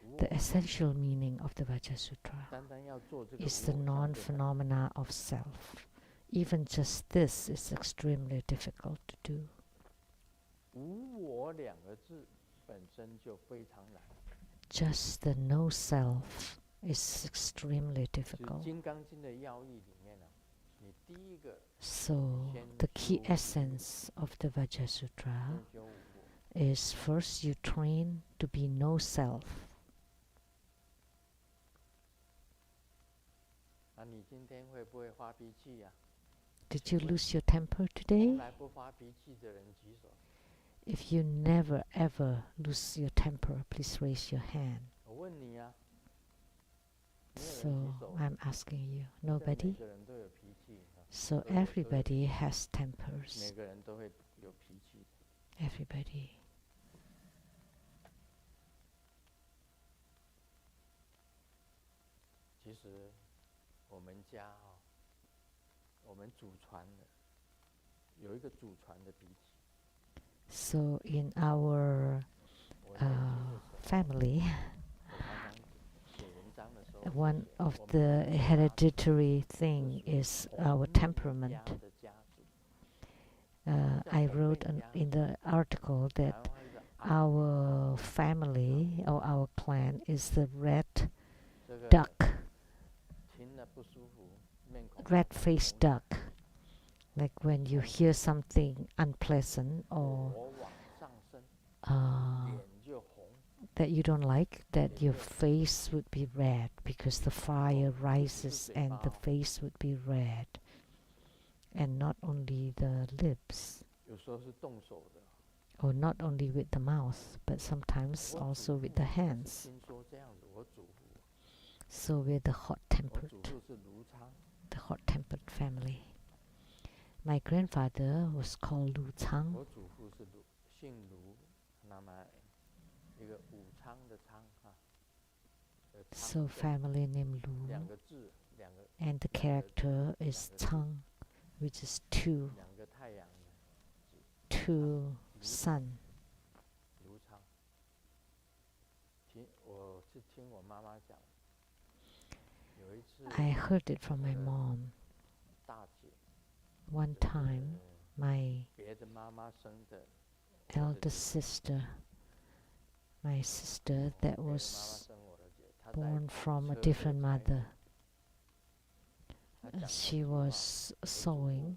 无 The 我相 essential meaning of the Vajra Sutra 单单要做这个 is 无 the 我相就很 non-phenomena of self. Even just this is extremely difficult to do. 无我两个字本身就非常难。 Just the no self is extremely 其实《 difficult. 金刚经》的要义里面呢，你第一个 So 先 the key 修无我， essence of the Vajra Sutra 先修无我。 is first you train to be no self. 那你今天会不会发脾气呀？ Did you lose your temper 从 today? 来不发脾气的人举手。 If you never ever lose your temper, please raise your hand. 我问你呀，没有 So 人举手。 I'm asking you, 现在每 nobody? 个人都有脾气啊， So 都有 everybody has tempers. 每个人都会有脾气。 Everybody. 其实我们家啊，我们祖传的有一个祖传的脾气。 So in our 我年轻的时候， family, 我常常写文章的时候， one 写 of 我们 the 家 hereditary 是 thing 属于 is 同 our 命 temperament. 家的家族。 I wrote in the article 台 that 湾是 our family or our clan is the red 这个 duck, 听了不舒服，面孔 red-faced duck. Like when you hear something unpleasant or 火往上升， uh, 脸就红。 that you don't like, that your face would be red because the fire rises and the face would be red. And not only the lips, 有时候是动手的。 or not only with the mouth, but sometimes 我 also 祖 with 父 the 是 hands. 听说这样子，我祖父， So we're the 我 hot-tempered, 祖父是卢昌， the hot-tempered family. My grandfather was called Lu Chang. 我祖父是姓卢，那么一个武昌的昌哈，So family name 两 Lu, 个字，两个 and the character is Chang, which is two, 两个太阳的 two sun. 卢昌。我是听我妈妈讲，有一次 I heard it from my mom. 大姐 One time, my 别的妈妈生的， elder sister, my sister that 别的妈妈 was 生我的姐，她在 born from a 车 different 的 mother. 她讲了 She 一句话， was 我祖 sewing, 父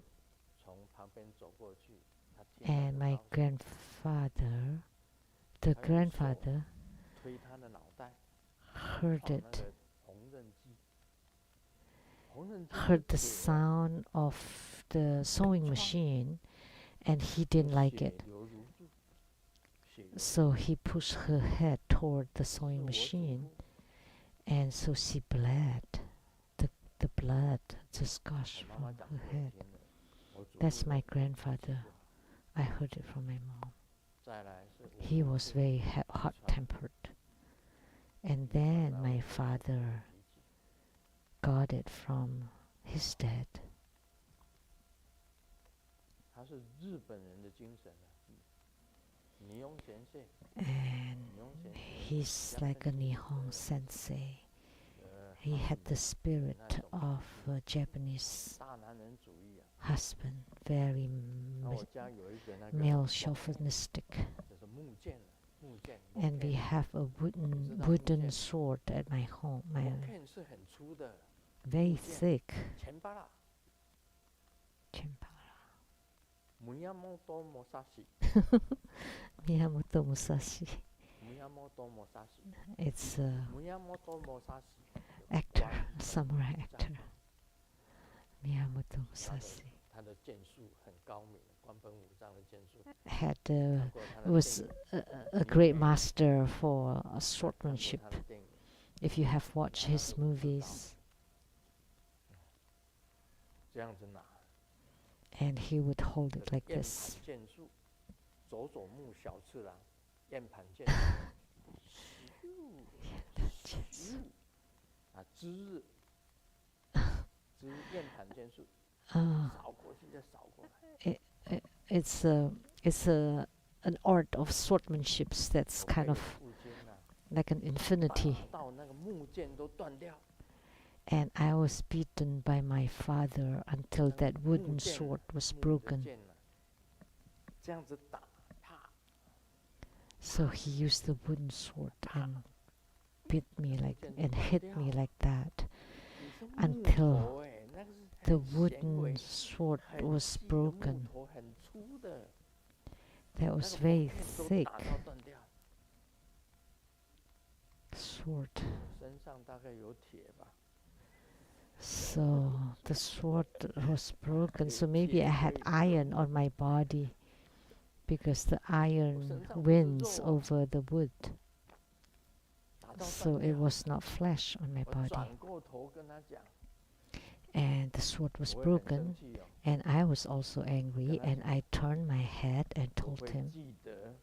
从旁边走过去，她听到 and 就 my 高兴， grandfather, the 她用手 grandfather, 推她的脑袋， heard 放 it, 那个缝纫机，缝纫机 heard 就 the 铁了， sound of the sewing machine, and he 就 didn't like 血 it. 流如注，血流 So he pushed her head toward the 是 sewing 我祖 machine, 父， and so she bled. The blood just 我 gushed 妈妈 from 讲 her 给我 head. 听的，我祖 That's 父 my 的脾气 grandfather. 不好， I heard it from my mom. 再来是我 He 父 was 亲 very 遗传 hot-tempered. And 遗传 then 到 my 我父亲的 father 脾气， got it from his dad. 他是日本人的精神啊，尼翁先生， And 尼翁先生 he's like a Nihon sensei. He had the spirit of a Japanese 大男人主义啊。 husband, very 那我家有一个那个 male chauvinistic. 就是木剑啊，木剑。 And we have a wooden sword at my home. 木 My 剑是很粗的， very thick. 前巴拉， Miyamoto Musashi， Miyamoto Musashi. Miyamoto Musashi， It's a Miyamoto Musashi， actor, samurai actor. Miyamoto Musashi 他的剑术很高明，官本武藏的剑术。 had 看过他的 was 电影， a great master for 看过 swordsmanship. 他的电影， If you have watched his movies, 这样子拿。 and he would hold it like 燕 this. 盘剑术，佐佐木小次郎，燕盘剑术，啊，之燕盘剑术， 扫过去再扫过来。 It's an art of swordsmanship that's 我被 kind 我 of 父亲啊， like an infinity. 打到那个木剑都断掉， And I was beaten by my father until that wooden sword was 木的 broken. 剑啊，这样子打，啪， So he used the wooden sword and beat me and hit me like that 你是木 until 头欸，那个是 the 很纤维 wooden sword 很 was 细的木 broken. 头，很粗的， That 那 was 个 very 缝片都 thick 打到断掉。 sword. 身上大概有铁吧， So the sword was broken. So maybe I had iron on my body because the iron wins over the wood. 打到 So 断 it 掉。 was not flesh on my 我 body. 转过头跟他讲， And the sword was 我会很 broken. 生气哦， And I was also angry, and I turned my head and 我 told 会 him, 记得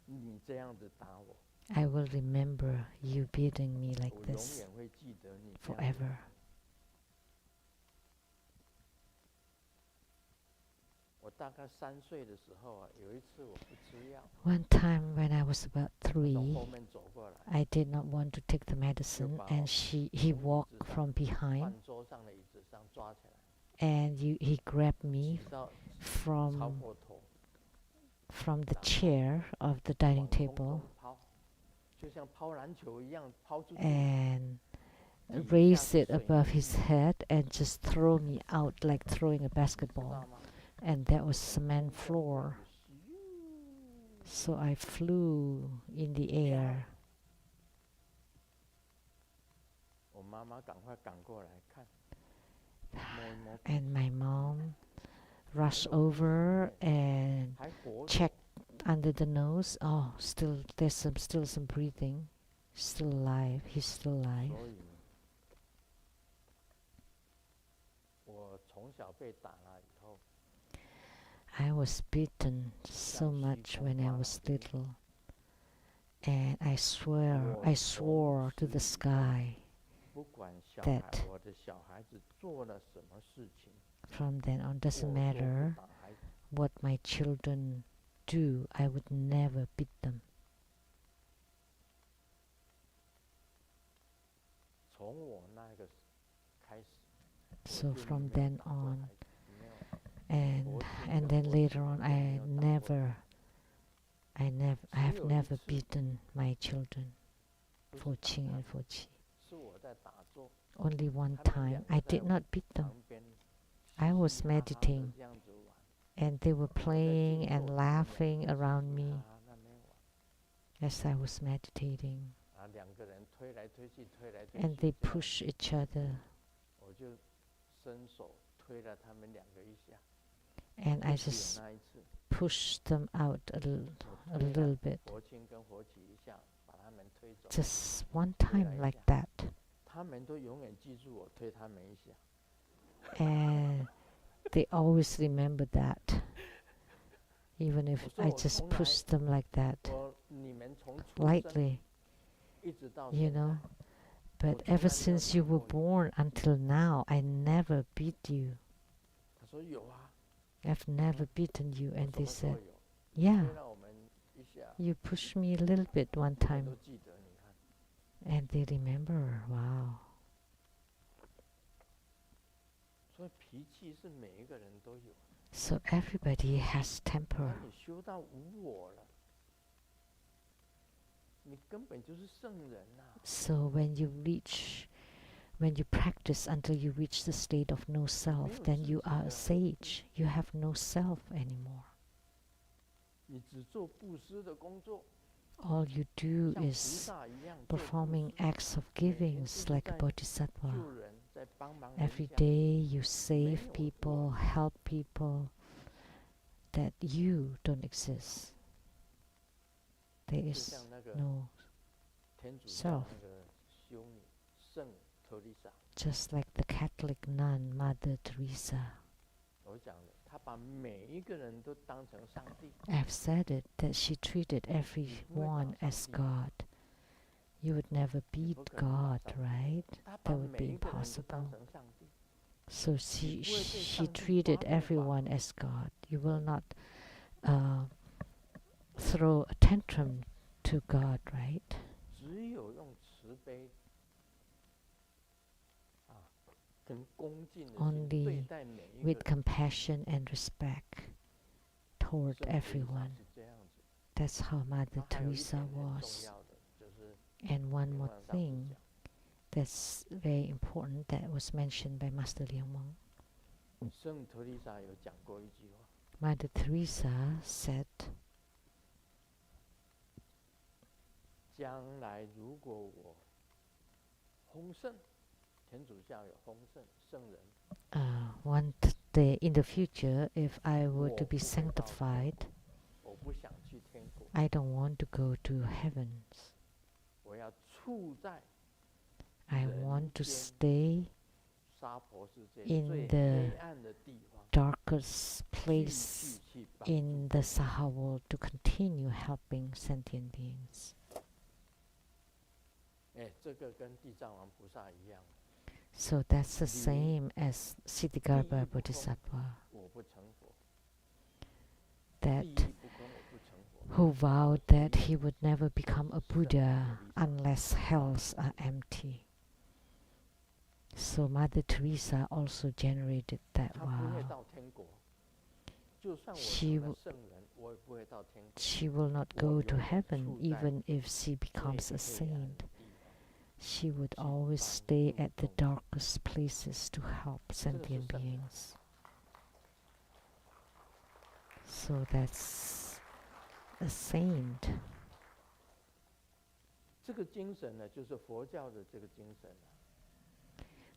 你这样子打我， I will remember you beating me like 我永 this 远会记得你这样子。 forever. 我大概3岁的时候啊，有一次我不吃药， One time when I was about 他从 3, 后面走过来， I did not want to take the medicine, and he walked from behind, 饭桌上的椅子上抓起来， and he grabbed me 直到超 from 过头， the chair of the dining 往空 table 中抛，就像抛篮球一样抛出去， and 底下 raise 是 it 水 above 泥 his head and just throw me out like throwing a 知 basketball. 道吗？ And that was cement floor. So I flew in the air. 我妈妈赶快赶过来看，摸一摸， And my mom rushed over and 还活着， checked under the nose. Oh, there's still some breathing. Still alive. He's still alive. 所以我从小被打了以后， I was beaten so much when I was little. And I swore to the sky 不管小孩 that 我的小孩子做了什么事情， from then on, 我 doesn't 都不 matter 打孩子。 what my children do, I would never beat them. 从我那个开始， So 我就 from 没有 then 打过 on, 孩子，没有。 and And then later on, I have never beaten my children, 父亲 and 父亲. 是我在打坐， Only one 他们 time 两 I 个在 did not beat them. 旁边 I was 嘻嘻哈哈地 meditating 这样子玩， and they were 我在 playing 静 and 坐，他们两个 laughing 嘻 around 嘻 me 哈哈那边玩， as I was meditating. 啊，两个人推来推去，推来推 And 去 they 这样， push each other 我就伸手推了他们两个一下， and 就 I 只有 just 那一次， pushed them out a 我推 little 了 bit. 佛亲跟佛起一下，把他们推走， Just one 推 time 了一 like 下， that. 他们都永远记住我推他们一下， And they always remember that. Even if 我说 I 我 just 从来 push them like that 我你们从出生 lightly, 一直到 you 现在， know. But 我从来 ever 没有 since 打 you were 过你。 born until now, I never beat you. 他说有啊， I've never beaten you. 我 And 什 they 么时候 said, 有？ yeah, 推了我们一下， you pushed me a little bit one 他们都 time. 记得，你看。 And they remember. Wow. 所以脾气是每一个人都有， So everybody has temper. 当你修到无我了，你根本就是圣人呐、 So when you practice until you reach the state of no self, then you are a sage. You have no self anymore. 你只做布施的工作， All you do 像菩 is 萨一样做布 performing 施， acts of givings like a bodhisattva. 救人，在帮忙人 Every 家。 day you save 没有 people, 我。 help people, that you don't exist. There 就 is 像那个 no 天主教 self. 那个修女圣特丽莎， Just like the Catholic nun, Mother Teresa. 我讲的，她把每一个人都当成上帝， I've said it, that she treated everyone as God. You would never beat God, right? 她把 That would 每 be 一个人都 impossible. 当成上帝。 So 你 she 不会对 she 上帝 treated 发怒吧？ everyone as God. You will not throw a tantrum to God, right? 只有用慈悲啊，跟恭敬的心 Only 对待每一 With 个人。 compassion and respect toward 圣特丽莎 everyone. 是这样子。 That's how Mother 她还有一 Teresa 点很重 was. 要的，就是 And one 莲 more 王上师 thing 讲， that's very important that was mentioned by Master Liang Wang. 圣特丽莎有讲过一句话， Mother Teresa said, 将来如果我丰盛，天主教有丰盛圣人， one day in the future, if I were to be 我不会到天 sanctified, 国，我不想去天国， I don't want to go to heavens. 我要处在 I 人 want to 间 stay 娑婆世界 in 最 the 黑暗的地方， darkest 继 place 续去帮助 in the Saha world to continue helping sentient beings. 哎，这个跟地藏王菩萨一样， So that's the 离 same as 地 Siddhikarma 狱不空， Bodhisattva, 我不成佛； that 地狱不空，我不成佛。 who vowed that he would never become a Buddha unless hells are empty. So Mother Teresa also generated that 他不会 vow. 到天国，就算我 She 成了 w- 圣人，我也不会到天国。 She will not我 go to 永远 heaven 处在 even if she 最 becomes a 黑暗 saint. 的地方。 She would 去 always 帮 stay 助 at the 众生。 darkest places to help 这个是 sentient 圣人。 beings. So that's a saint. 这个精神呢，就是佛教的这个精神啊，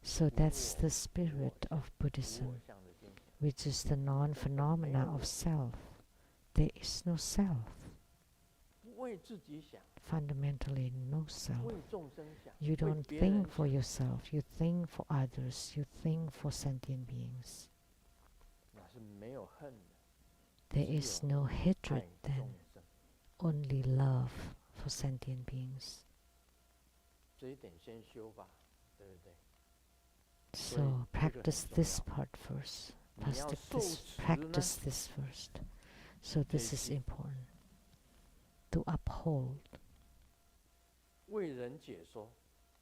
So that's the 无 spirit 我 of 无我 Buddhism, 相的精神。 which is the non-phenomena of self. There is no self. 不为自己想， Fundamentally, no self. 为众生想， You 为 don't 别人 think for 想， yourself. You think for others. You think for sentient beings. 那是没有恨的， There 只 is 有 no 爱 hatred 众 then, 生。 only love for sentient beings. 这一点先修吧，对不对？ So 所以这个 practice 很重 this 要。 part first. 你 First 要 take 受 this, 持呢， practice this first. So this is 这些 important. To uphold 为人解说。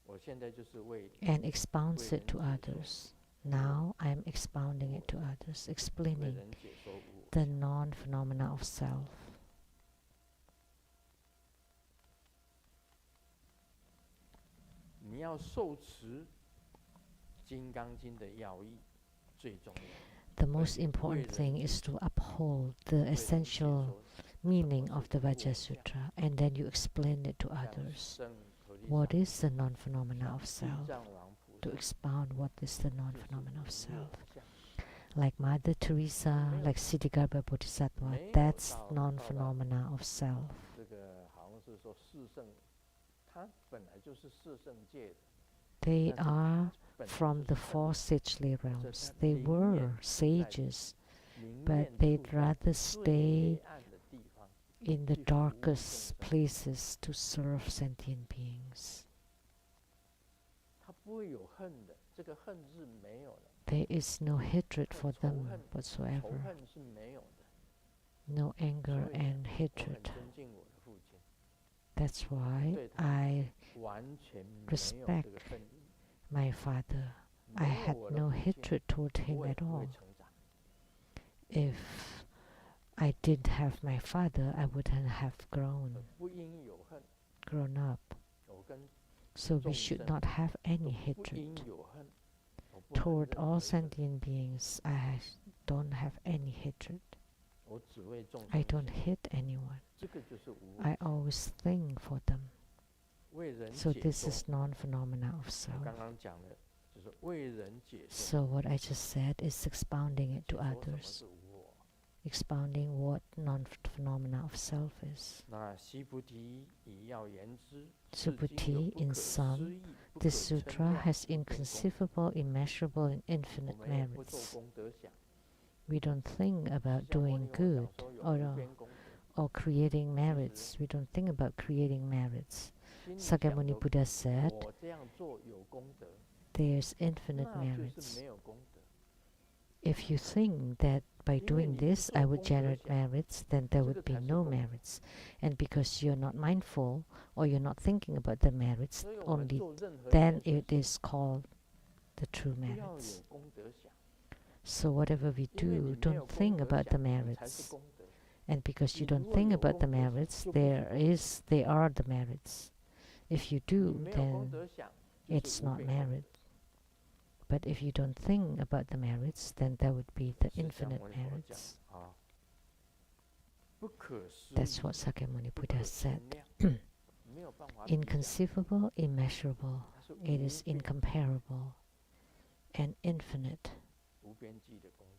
我现在就是为 and expounds it to 为人解说。 others. Now I am expounding it to others, 为 explaining 人解说无我。the non-phenomena of self. 你要受持金刚经的要义最重要。 The most important thing is to uphold the essential meaning of the Vajra Sutra, and then you explain it to others. What is the non-phenomena of self? To expound what is the non-phenomena of self. Like Mother Teresa, like Siddhigarbha Bodhisattva, that's non-phenomena of self. 这个好像是说四圣，他本来就是四圣界的。 They are from the four sagely realms. They were sages, but they'd rather stay in the darkest places to serve sentient beings. 他不会有恨的，这个恨是没有的。 There is no hatred for them whatsoever. 仇恨是没有的。 No anger and 我很 hatred. 尊敬我的父亲， That's why I 完全没有 respect 这个恨意。 my father. I 没有 had 我的 no 父亲， hatred toward 我 him 也 at 不会 all. 成长。 If I didn't have my father, I wouldn't have grown 不应有恨， up. 我跟 So we should not have any 不 hatred. 应有恨。我不能 Toward 任 all 何人 sentient beings, I don't have any hatred. 我只为众 I 生 don't 想， hate anyone. 这个就是无我 I always think for them. 为人 So 解 this 说。 is non-phenomena of 我 self. 刚刚讲的就是为人解说， So what I just said is expounding it 解 to 说什么 others, 是无我。 expounding what non-phenomena of self is. 那悉菩提以要言之， Subhuti, in sum, this sutra has inconceivable, immeasurable, and 我 infinite 们也不做 merits. 功德想， We don't think about 像摩 doing 尼王 good 讲说有 or 无边功德， or creating merits. We don't think about creating merits. 心里想 Sakyamuni 有 Buddha said, 我这样做有功德， there's infinite 那就是 merits. 没有功德。 If you think that by doing this I would generate merits, then there 这 would 个 be 才是 no 功德。 merits. And because you're not mindful or you're not thinking about the merits, 所以我们 only 做任何一 then 件 it 事 is called the true 不要 merits. 有功德想， So whatever we 因为你 do, 没有 don't 功 think 德 about the 想，你才是 merits. 功德。 And because you 你 don't 如果 think 有 about the 功德想， merits, 就不是功德。 they are the merits. If you 你 do, 没有功 then 德想，就是 it's 无 not 边功德。 merit. But if you don't think about the merits, then there would be the 释迦 infinite 牟尼佛讲 merits. 啊，不可思 That's 议， what Sakyamuni 不 Buddha 可 said. 称量，没有办法比较， Inconceivable, immeasurable. 它是 It is 无边 incomparable and infinite, 无边际的功德。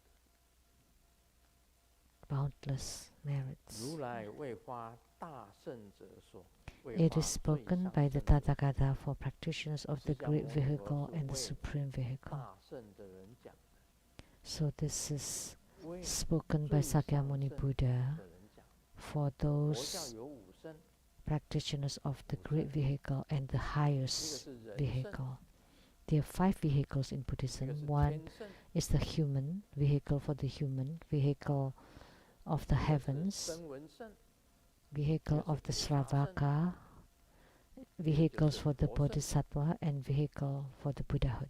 boundless merits. 如来为发大圣者说，为 It 发 is 最 spoken 上 by the 圣者 Tathagata for practitioners of the 释迦 great 牟尼佛 vehicle 是 and the 为 supreme vehicle. 大圣的人讲的， So this is 为 spoken by 最上 Sakyamuni 圣 Buddha 的人讲。 for 佛教 those 有五圣， practitioners of the 五 great 圣， vehicle and the 一个 highest 是人圣， vehicle. There are 5 vehicles in 一个 Buddhism. 是 One 天圣， is the human, vehicle for the human, vehicle of the 一个是 heavens, 声闻圣， vehicle of the Sravaka, vehicles for the Bodhisattva, and vehicle for the Buddhahood.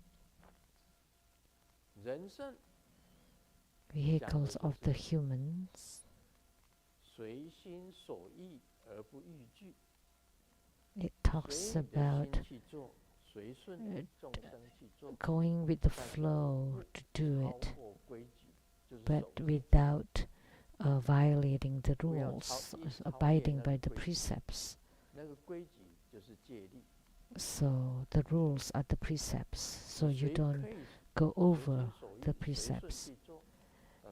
人圣 Vehicles of the humans, 随心所欲而不逾矩， it talks 随你的 about 心去做，随顺众生去做， going with the 但是 flow to do 超 it, 过规矩，就是 but 守戒。 without violating the 不要 rules, 超越 abiding 那 by 个 the 规矩， precepts. 那个规矩就是戒律。 So the rules are the precepts, so you 谁 don't 可以 go 随 over 心所欲 the 随顺 precepts. 去做，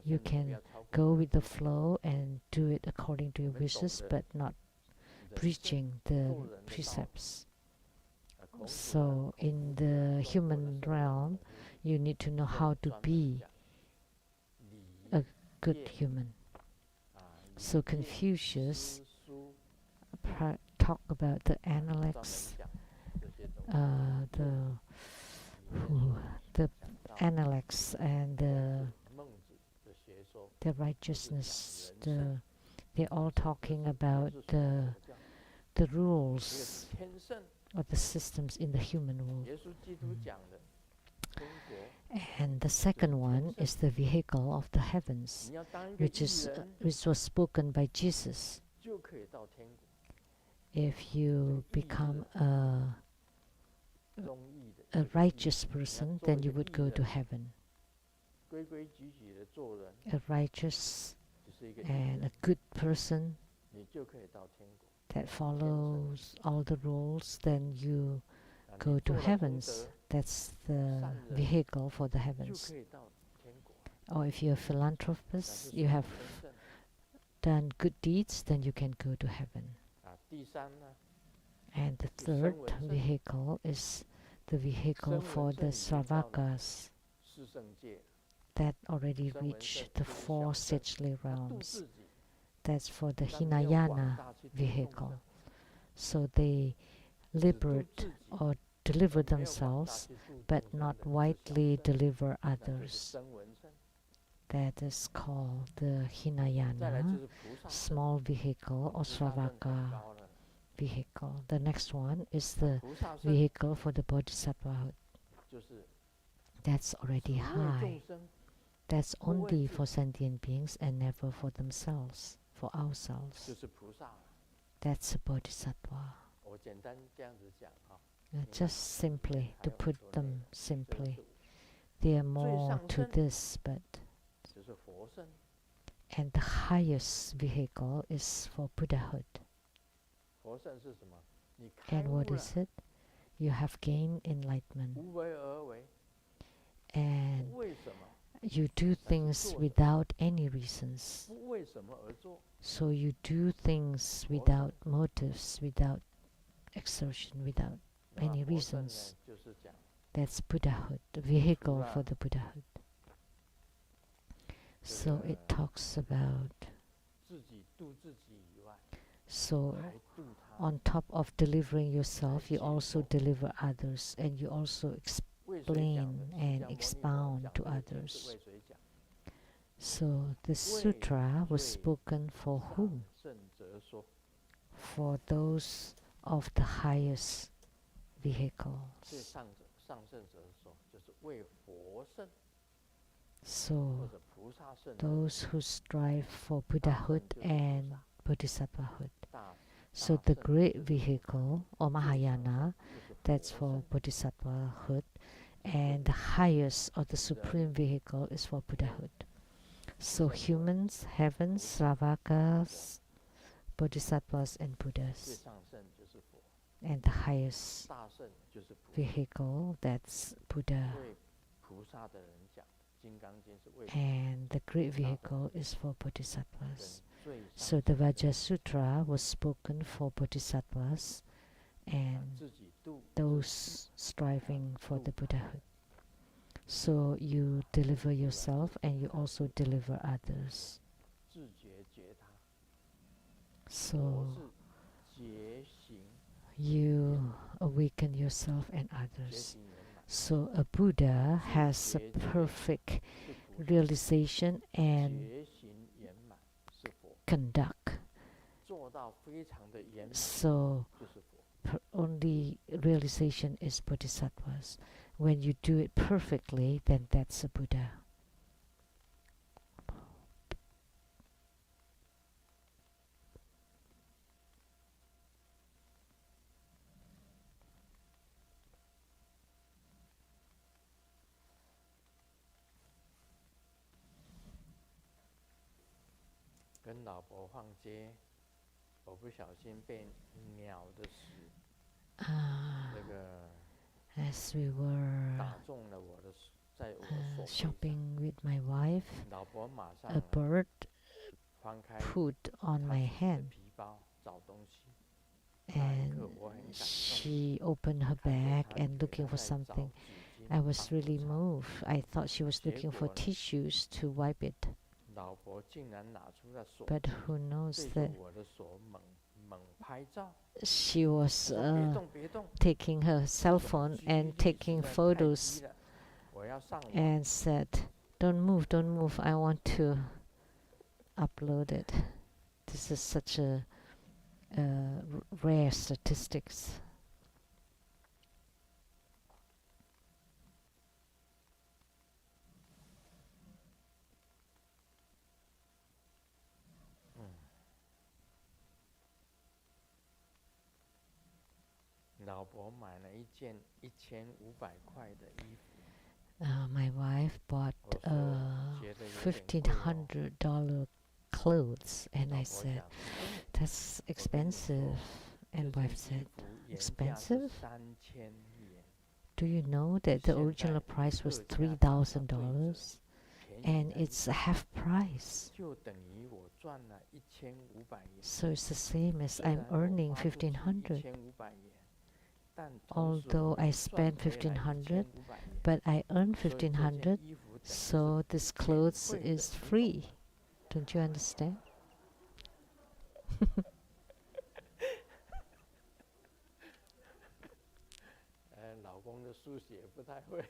You 甚至不 can 要超过 Go 那 with the flow and do it according to your 我们懂 wishes, 得 but not 人圣 breaching the 做人的道理。 precepts. 孔子 So 和 in 孔子 the 中国的 human 圣人 realm, 统一 you need to know 圣 how 人 to 专门 be 讲礼 a good 乐 human. 啊， So 礼乐 Confucius 诗书 talk about the 专门 analects, 讲这些东西。 the 礼乐 the 讲到 analects and 孟子的学说， the righteousness. 都是讲人圣， They're all 这 talking 是 about 这是 the 佛教。 the 一个 rules 是天圣， or the systems in the human world. 耶稣基督讲的， And the second one is the vehicle of the heavens, 你要当一个 which 艺 is 人， which was spoken by Jesus. 就可以到天国。 If you become 忠义的 a 这个义 righteous 你要 person, 做 then 一 you 个 would 义 go to 人， heaven. 规规矩矩的做人， A righteous 就是一个义 and 人， a good person 你就可以到天国。 that follows all the rules, then you 啊 go 你 to 做了功 heavens. 德， That's the 善人 vehicle for the 就 heavens. 可以到天国。 Or if you're a 那 philanthropist, 是 you 属 have 天圣。 done good deeds, then you can go to heaven. 啊，第三呢， And the 是 third 声闻圣， vehicle is the vehicle 声 for 闻 the 圣已经到了 Sravakas 四圣界， that already 声闻 reached 圣 the 就是 four 小圣， sagely 他度 realms. 自己， That's for the 但没有广 Hinayana 大去度众 vehicle. 生， So they 只度 liberate 自己， or deliver 而没有广大 themselves, 去度 but 众生 not 的，就是小 widely 圣， deliver 那就是 others. 声闻圣。 That is called the 再来就 Hinayana 是菩萨圣， small vehicle 菩 or 萨圣很 Sravaka 高了， vehicle. The next one is 那 the 菩萨圣 vehicle for the Bodhisattva. 就是 That's 只 already 为 high. 众生， That's 不为 only 自 for 己， sentient beings and never for themselves, for 就 ourselves. 是菩萨了。 That's a Bodhisattva. 我简单这样子讲啊， Just simply, to 还有 put 很多内 them 容，这 simply. 是 There are more 上 to 圣 this, but 就是佛圣。 and the highest vehicle is for Buddhahood. 佛圣是什么？你开 And 悟 what 了， is it? You have gained enlightenment, 无为而为， and 不为什么？ you do things without any reasons. 不为什么而做？ So you do things without motives, without exertion, without 那 any 佛圣呢 reasons. 就是讲 That's Buddhahood, the vehicle 了 for the Buddhahood. So 这 it 个 talks about, 自己度自己以外， so 还度他。 on top of delivering yourself, you 解 also 脱。 deliver others, and you also 为谁讲 explain 的？释 and 迦牟尼佛 expound 讲 to 这个经是 others. 为谁讲？ So the 为 sutra was 最 spoken for 上 whom? 圣者说， For those of the highest 最 vehicles. 上圣者说，就是为佛圣或 So 者菩萨圣而 those who strive for 大圣 Buddhahood 就是菩 and 萨， Bodhisattvahood. 大 So 大 the 圣 great 就是 vehicle, or 最上 Mahayana, 就是 that's 佛 for 圣， Bodhisattvahood, and the highest or the supreme vehicle is for Buddhahood. So humans, heavens, Sravakas, Bodhisattvas, and 最 Buddhas. 上圣就是佛， And the highest 大圣就是菩萨。 vehicle, that's Buddha. 为菩萨的人讲，《金刚经》是为 And the great 菩萨的 vehicle is for 人 Bodhisattvas. 最上 So 圣 the 者 Vajra Sutra was spoken for Bodhisattvas 啊 and 自己度 those striving for the Buddhahood. So you deliver yourself and you also deliver others. 自觉觉他，佛 So 是觉行 you awaken yourself and 觉 others. 行圆满， So a Buddha has a 自觉觉 perfect 是菩萨， realization and 觉行圆满是佛， conduct. 做到非常的圆满 So 就是佛。 only realization is Bodhisattvas. When you do it perfectly, then that's a Buddha. 跟老婆逛街，我不小心被鸟的屎 Ah, 那个 as we were 打中了我的手，在我手背上， shopping with my wife, 老婆马上 a bird 翻开 put on 她 my 自己的 hand 皮包找东西，那一 and 刻我很感动。 she opened her 看见 bag 她 and 给 looking 她 for 在找 something. 纸巾 I was 帮我 really 擦 moved. I thought she was looking for 结果呢？ tissues to wipe it. 老婆竟然拿出了手 But 机， who knows 对着 that 我的手猛拍照。 she was 我说别动别动， taking her cell 我 phone 注意 and 力实 taking 在太 photos 低了，我要上网。 and said, don't move, I want to upload it. This is such a rare statistics. 老婆买了一件1500块的衣服。My wife bought 我说觉得有点贵哦。 $1,500 clothes, and 老 I 婆 said, 讲， that's 我跟你说， expensive. 这 And 件 wife 衣 said, 服原价是 expensive? 3000元， Do you know that the 现 original 在 price was 特价打到对折， $3,000 便宜 and 了一 it's 半， half price? 就等于我赚了1500元。 So it's the same as 虽 I'm 然我 earning 花出去1,500. 1500元，但同时 Although 我 I 也赚 spent 回来1,500, 1500元， but I earn 所以这件 1,500, 衣服等于是 so this 免 clothes 费的， is 你懂 free. 吗？ Don't you understand? 老公的数学不太会。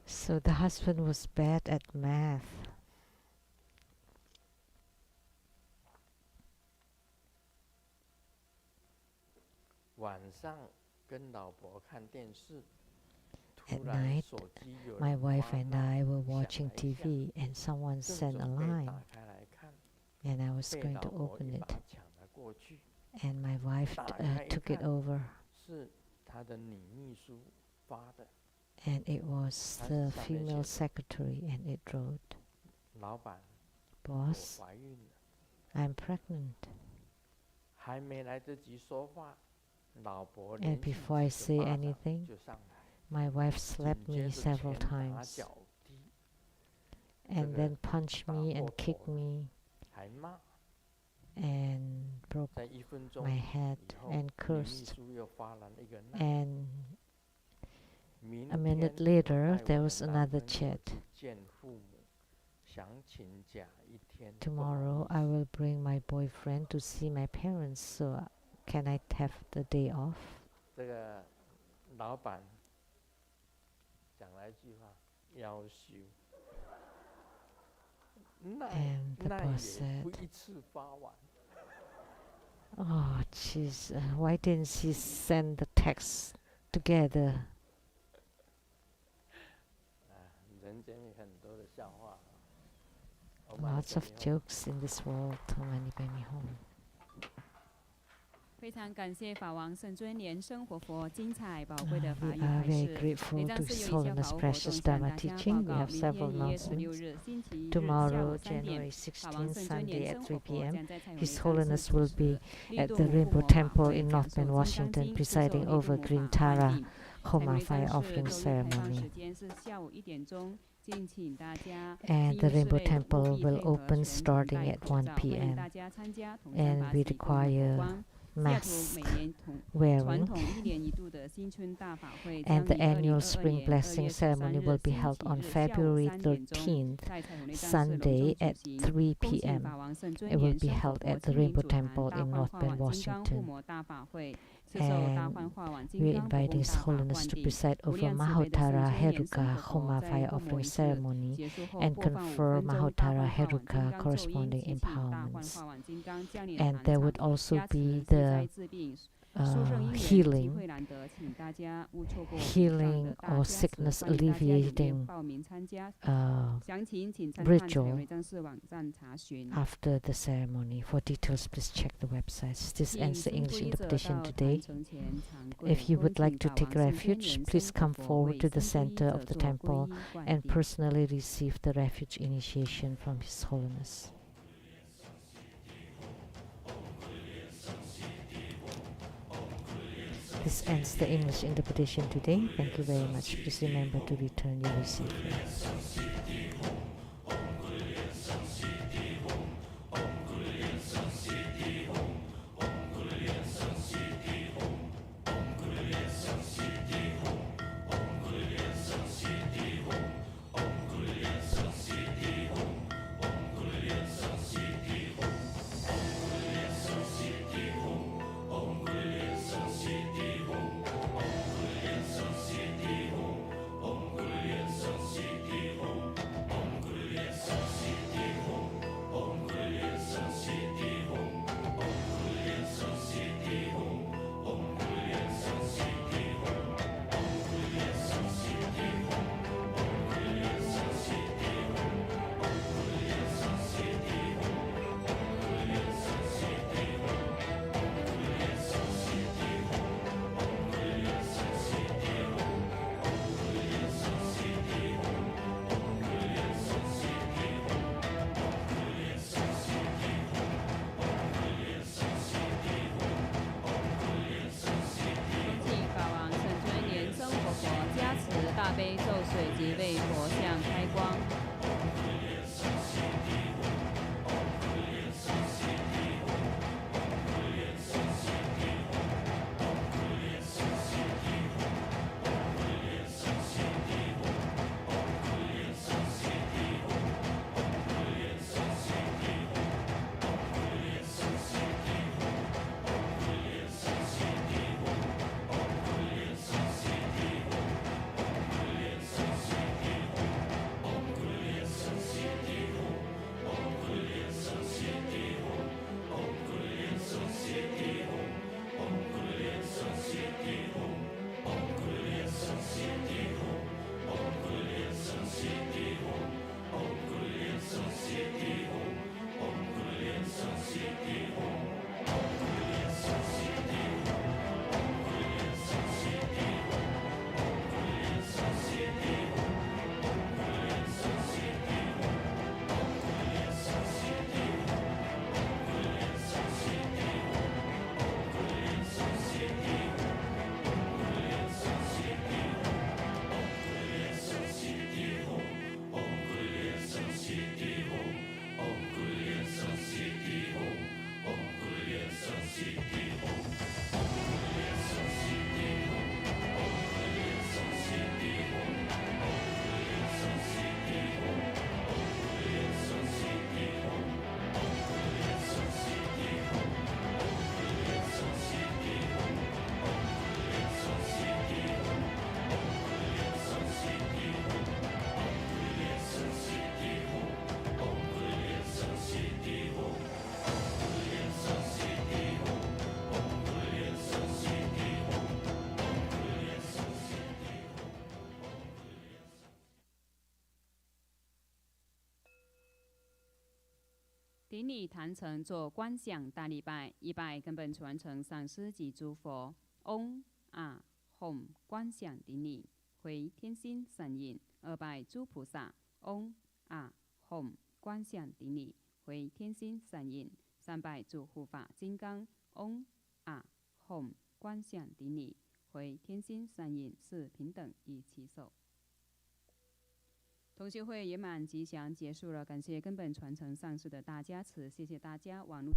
So the husband was bad at math. 晚上跟老婆看电视， At 突然 night, 手机有 my 人 wife 发 and 闹， I were 响 watching 了一下， TV and someone 正 sent a 准备 line, 打开来看， and I was 被 going 老 to 婆 open 一 it, 把抢了过去， and my wife 打开一 took it 看， over, 是她的女秘书发的。 and it was 它 the 上面 female 写着， secretary, and it wrote, 老板，我 Boss, 怀孕了。 I'm pregnant. 还没来得及说话，老婆 And 连续 before I 几个 say 巴掌 anything, 就上来， my wife slapped 紧 me 接着 several 拳打 times, 脚踢， and 这个 then punched 打 me 破 and kicked 头了， me 还骂。 and broke 在1分钟 my head 以后， and 女秘 cursed. 书又发了一个难， And 明 a 天 minute 我 later, 带 there 我 was 的男 another 朋友 chat. 去见父母，想请假1天，不好 Tomorrow 意 I 思。 will bring my boyfriend to see my parents, so can I have the day off? 这个老板讲了一句话，要求，那 And the 那 boss 也不 said, 一次发完。 oh, jeez, why didn't she send the text together? 人间有很多的笑话。我把你 Lots of 送你后 jokes in this world. Tomani bring me home. 非常感谢法王圣尊莲生活佛精彩宝贵的法 We 语 are 开 very 示。 grateful 每 to 张是 His 有以下 Holiness 法务活动 Precious 向 Dharma 大家报 teaching. We 告， have 明 several 天1月16 announcements. 日星期日下午 Tomorrow, 3点， January 法王 16, 圣尊 Sunday 莲 at 生 3 活佛 p.m. 将在蔡永 His 雷上 Holiness 师主 will 持 be 利 at 度 the 母父 Rainbow 母法 Temple 会， in 讲 North 授 Bend, 金刚 Washington, 经，制作 presiding 利度 over 母 Green 法灌 Tara 顶。蔡 Homa 永雷 Fire 上师 Offering 周日开放 Ceremony. 时间是下午1点钟，敬请大家 And 进 the 入室 Rainbow 内务 Temple 必 will 配合 open 全程 starting 戴 at 口 1罩，欢迎 p.m. 大家参加同 And 山法 we 喜共沐佛 require 光。西雅图 mask 每年传 wearing. 统1年1度的新春大法会， And 将 the 于 annual 2022 spring 年2 blessing 月13 ceremony 日 will be 星 held 期 on 日下午 February 3点钟， 13th, 在蔡永雷上师隆 Sunday 重 at 举行。 3恭请 p.m. 法王圣尊 It will 莲 be 生活 held 佛 at the 亲临 Rainbow 主坛 Temple 大 in 幻 North 化 Bend, 碗金刚护 Washington. 摩大法会，接受大幻化碗金 We're 刚护 inviting 供 His 大法 Holiness 灌 to 顶。 preside 无 over 量慈悲的圣 Mahotara 尊莲 Heruka 生活佛 Homa 在 Fire 共谋 Offering 仪式 Ceremony 结束后 and 播放5 confer 分钟大 Mahotara 幻化碗金 Heruka 刚咒音， corresponding 祈请大幻 empowerments. 化碗金刚降临 And 坛 there 场， would also 加持 be 消灾 the 治病。殊胜因缘，机 healing 会难得，请大家勿错过以上 healing 的大 or 加持， sickness 欢迎大家踊跃 alleviating 报名参加。 uh, 详情请参看蔡 ritual 永雷藏寺网站查询。 after the ceremony. For details, please check the websites. This 请 ends the 僧皈 English 依者 interpretation 到坛 today. 城前长跪， If you 恭 would 请 like to 法 take 王圣尊 refuge, 莲 please 生 come 活佛 forward 为 to the 僧皈依 center 者 of the 做皈 temple 依灌 and 顶。 personally receive the refuge initiation from His Holiness. This ends the English interpretation today. Thank you very much. Please remember to return your receipt. 顶礼坛城做观想大礼拜，一拜根本传承上师及诸佛。嗡啊吽观想顶礼，回天心善印。二拜诸菩萨。嗡啊吽观想顶礼，回天心善印。三拜诸护法金刚。嗡啊吽观想顶礼，回天心善印。四平等与齐手。同修会圆满吉祥结束了，感谢根本传承上师的大加持，谢谢大家网络。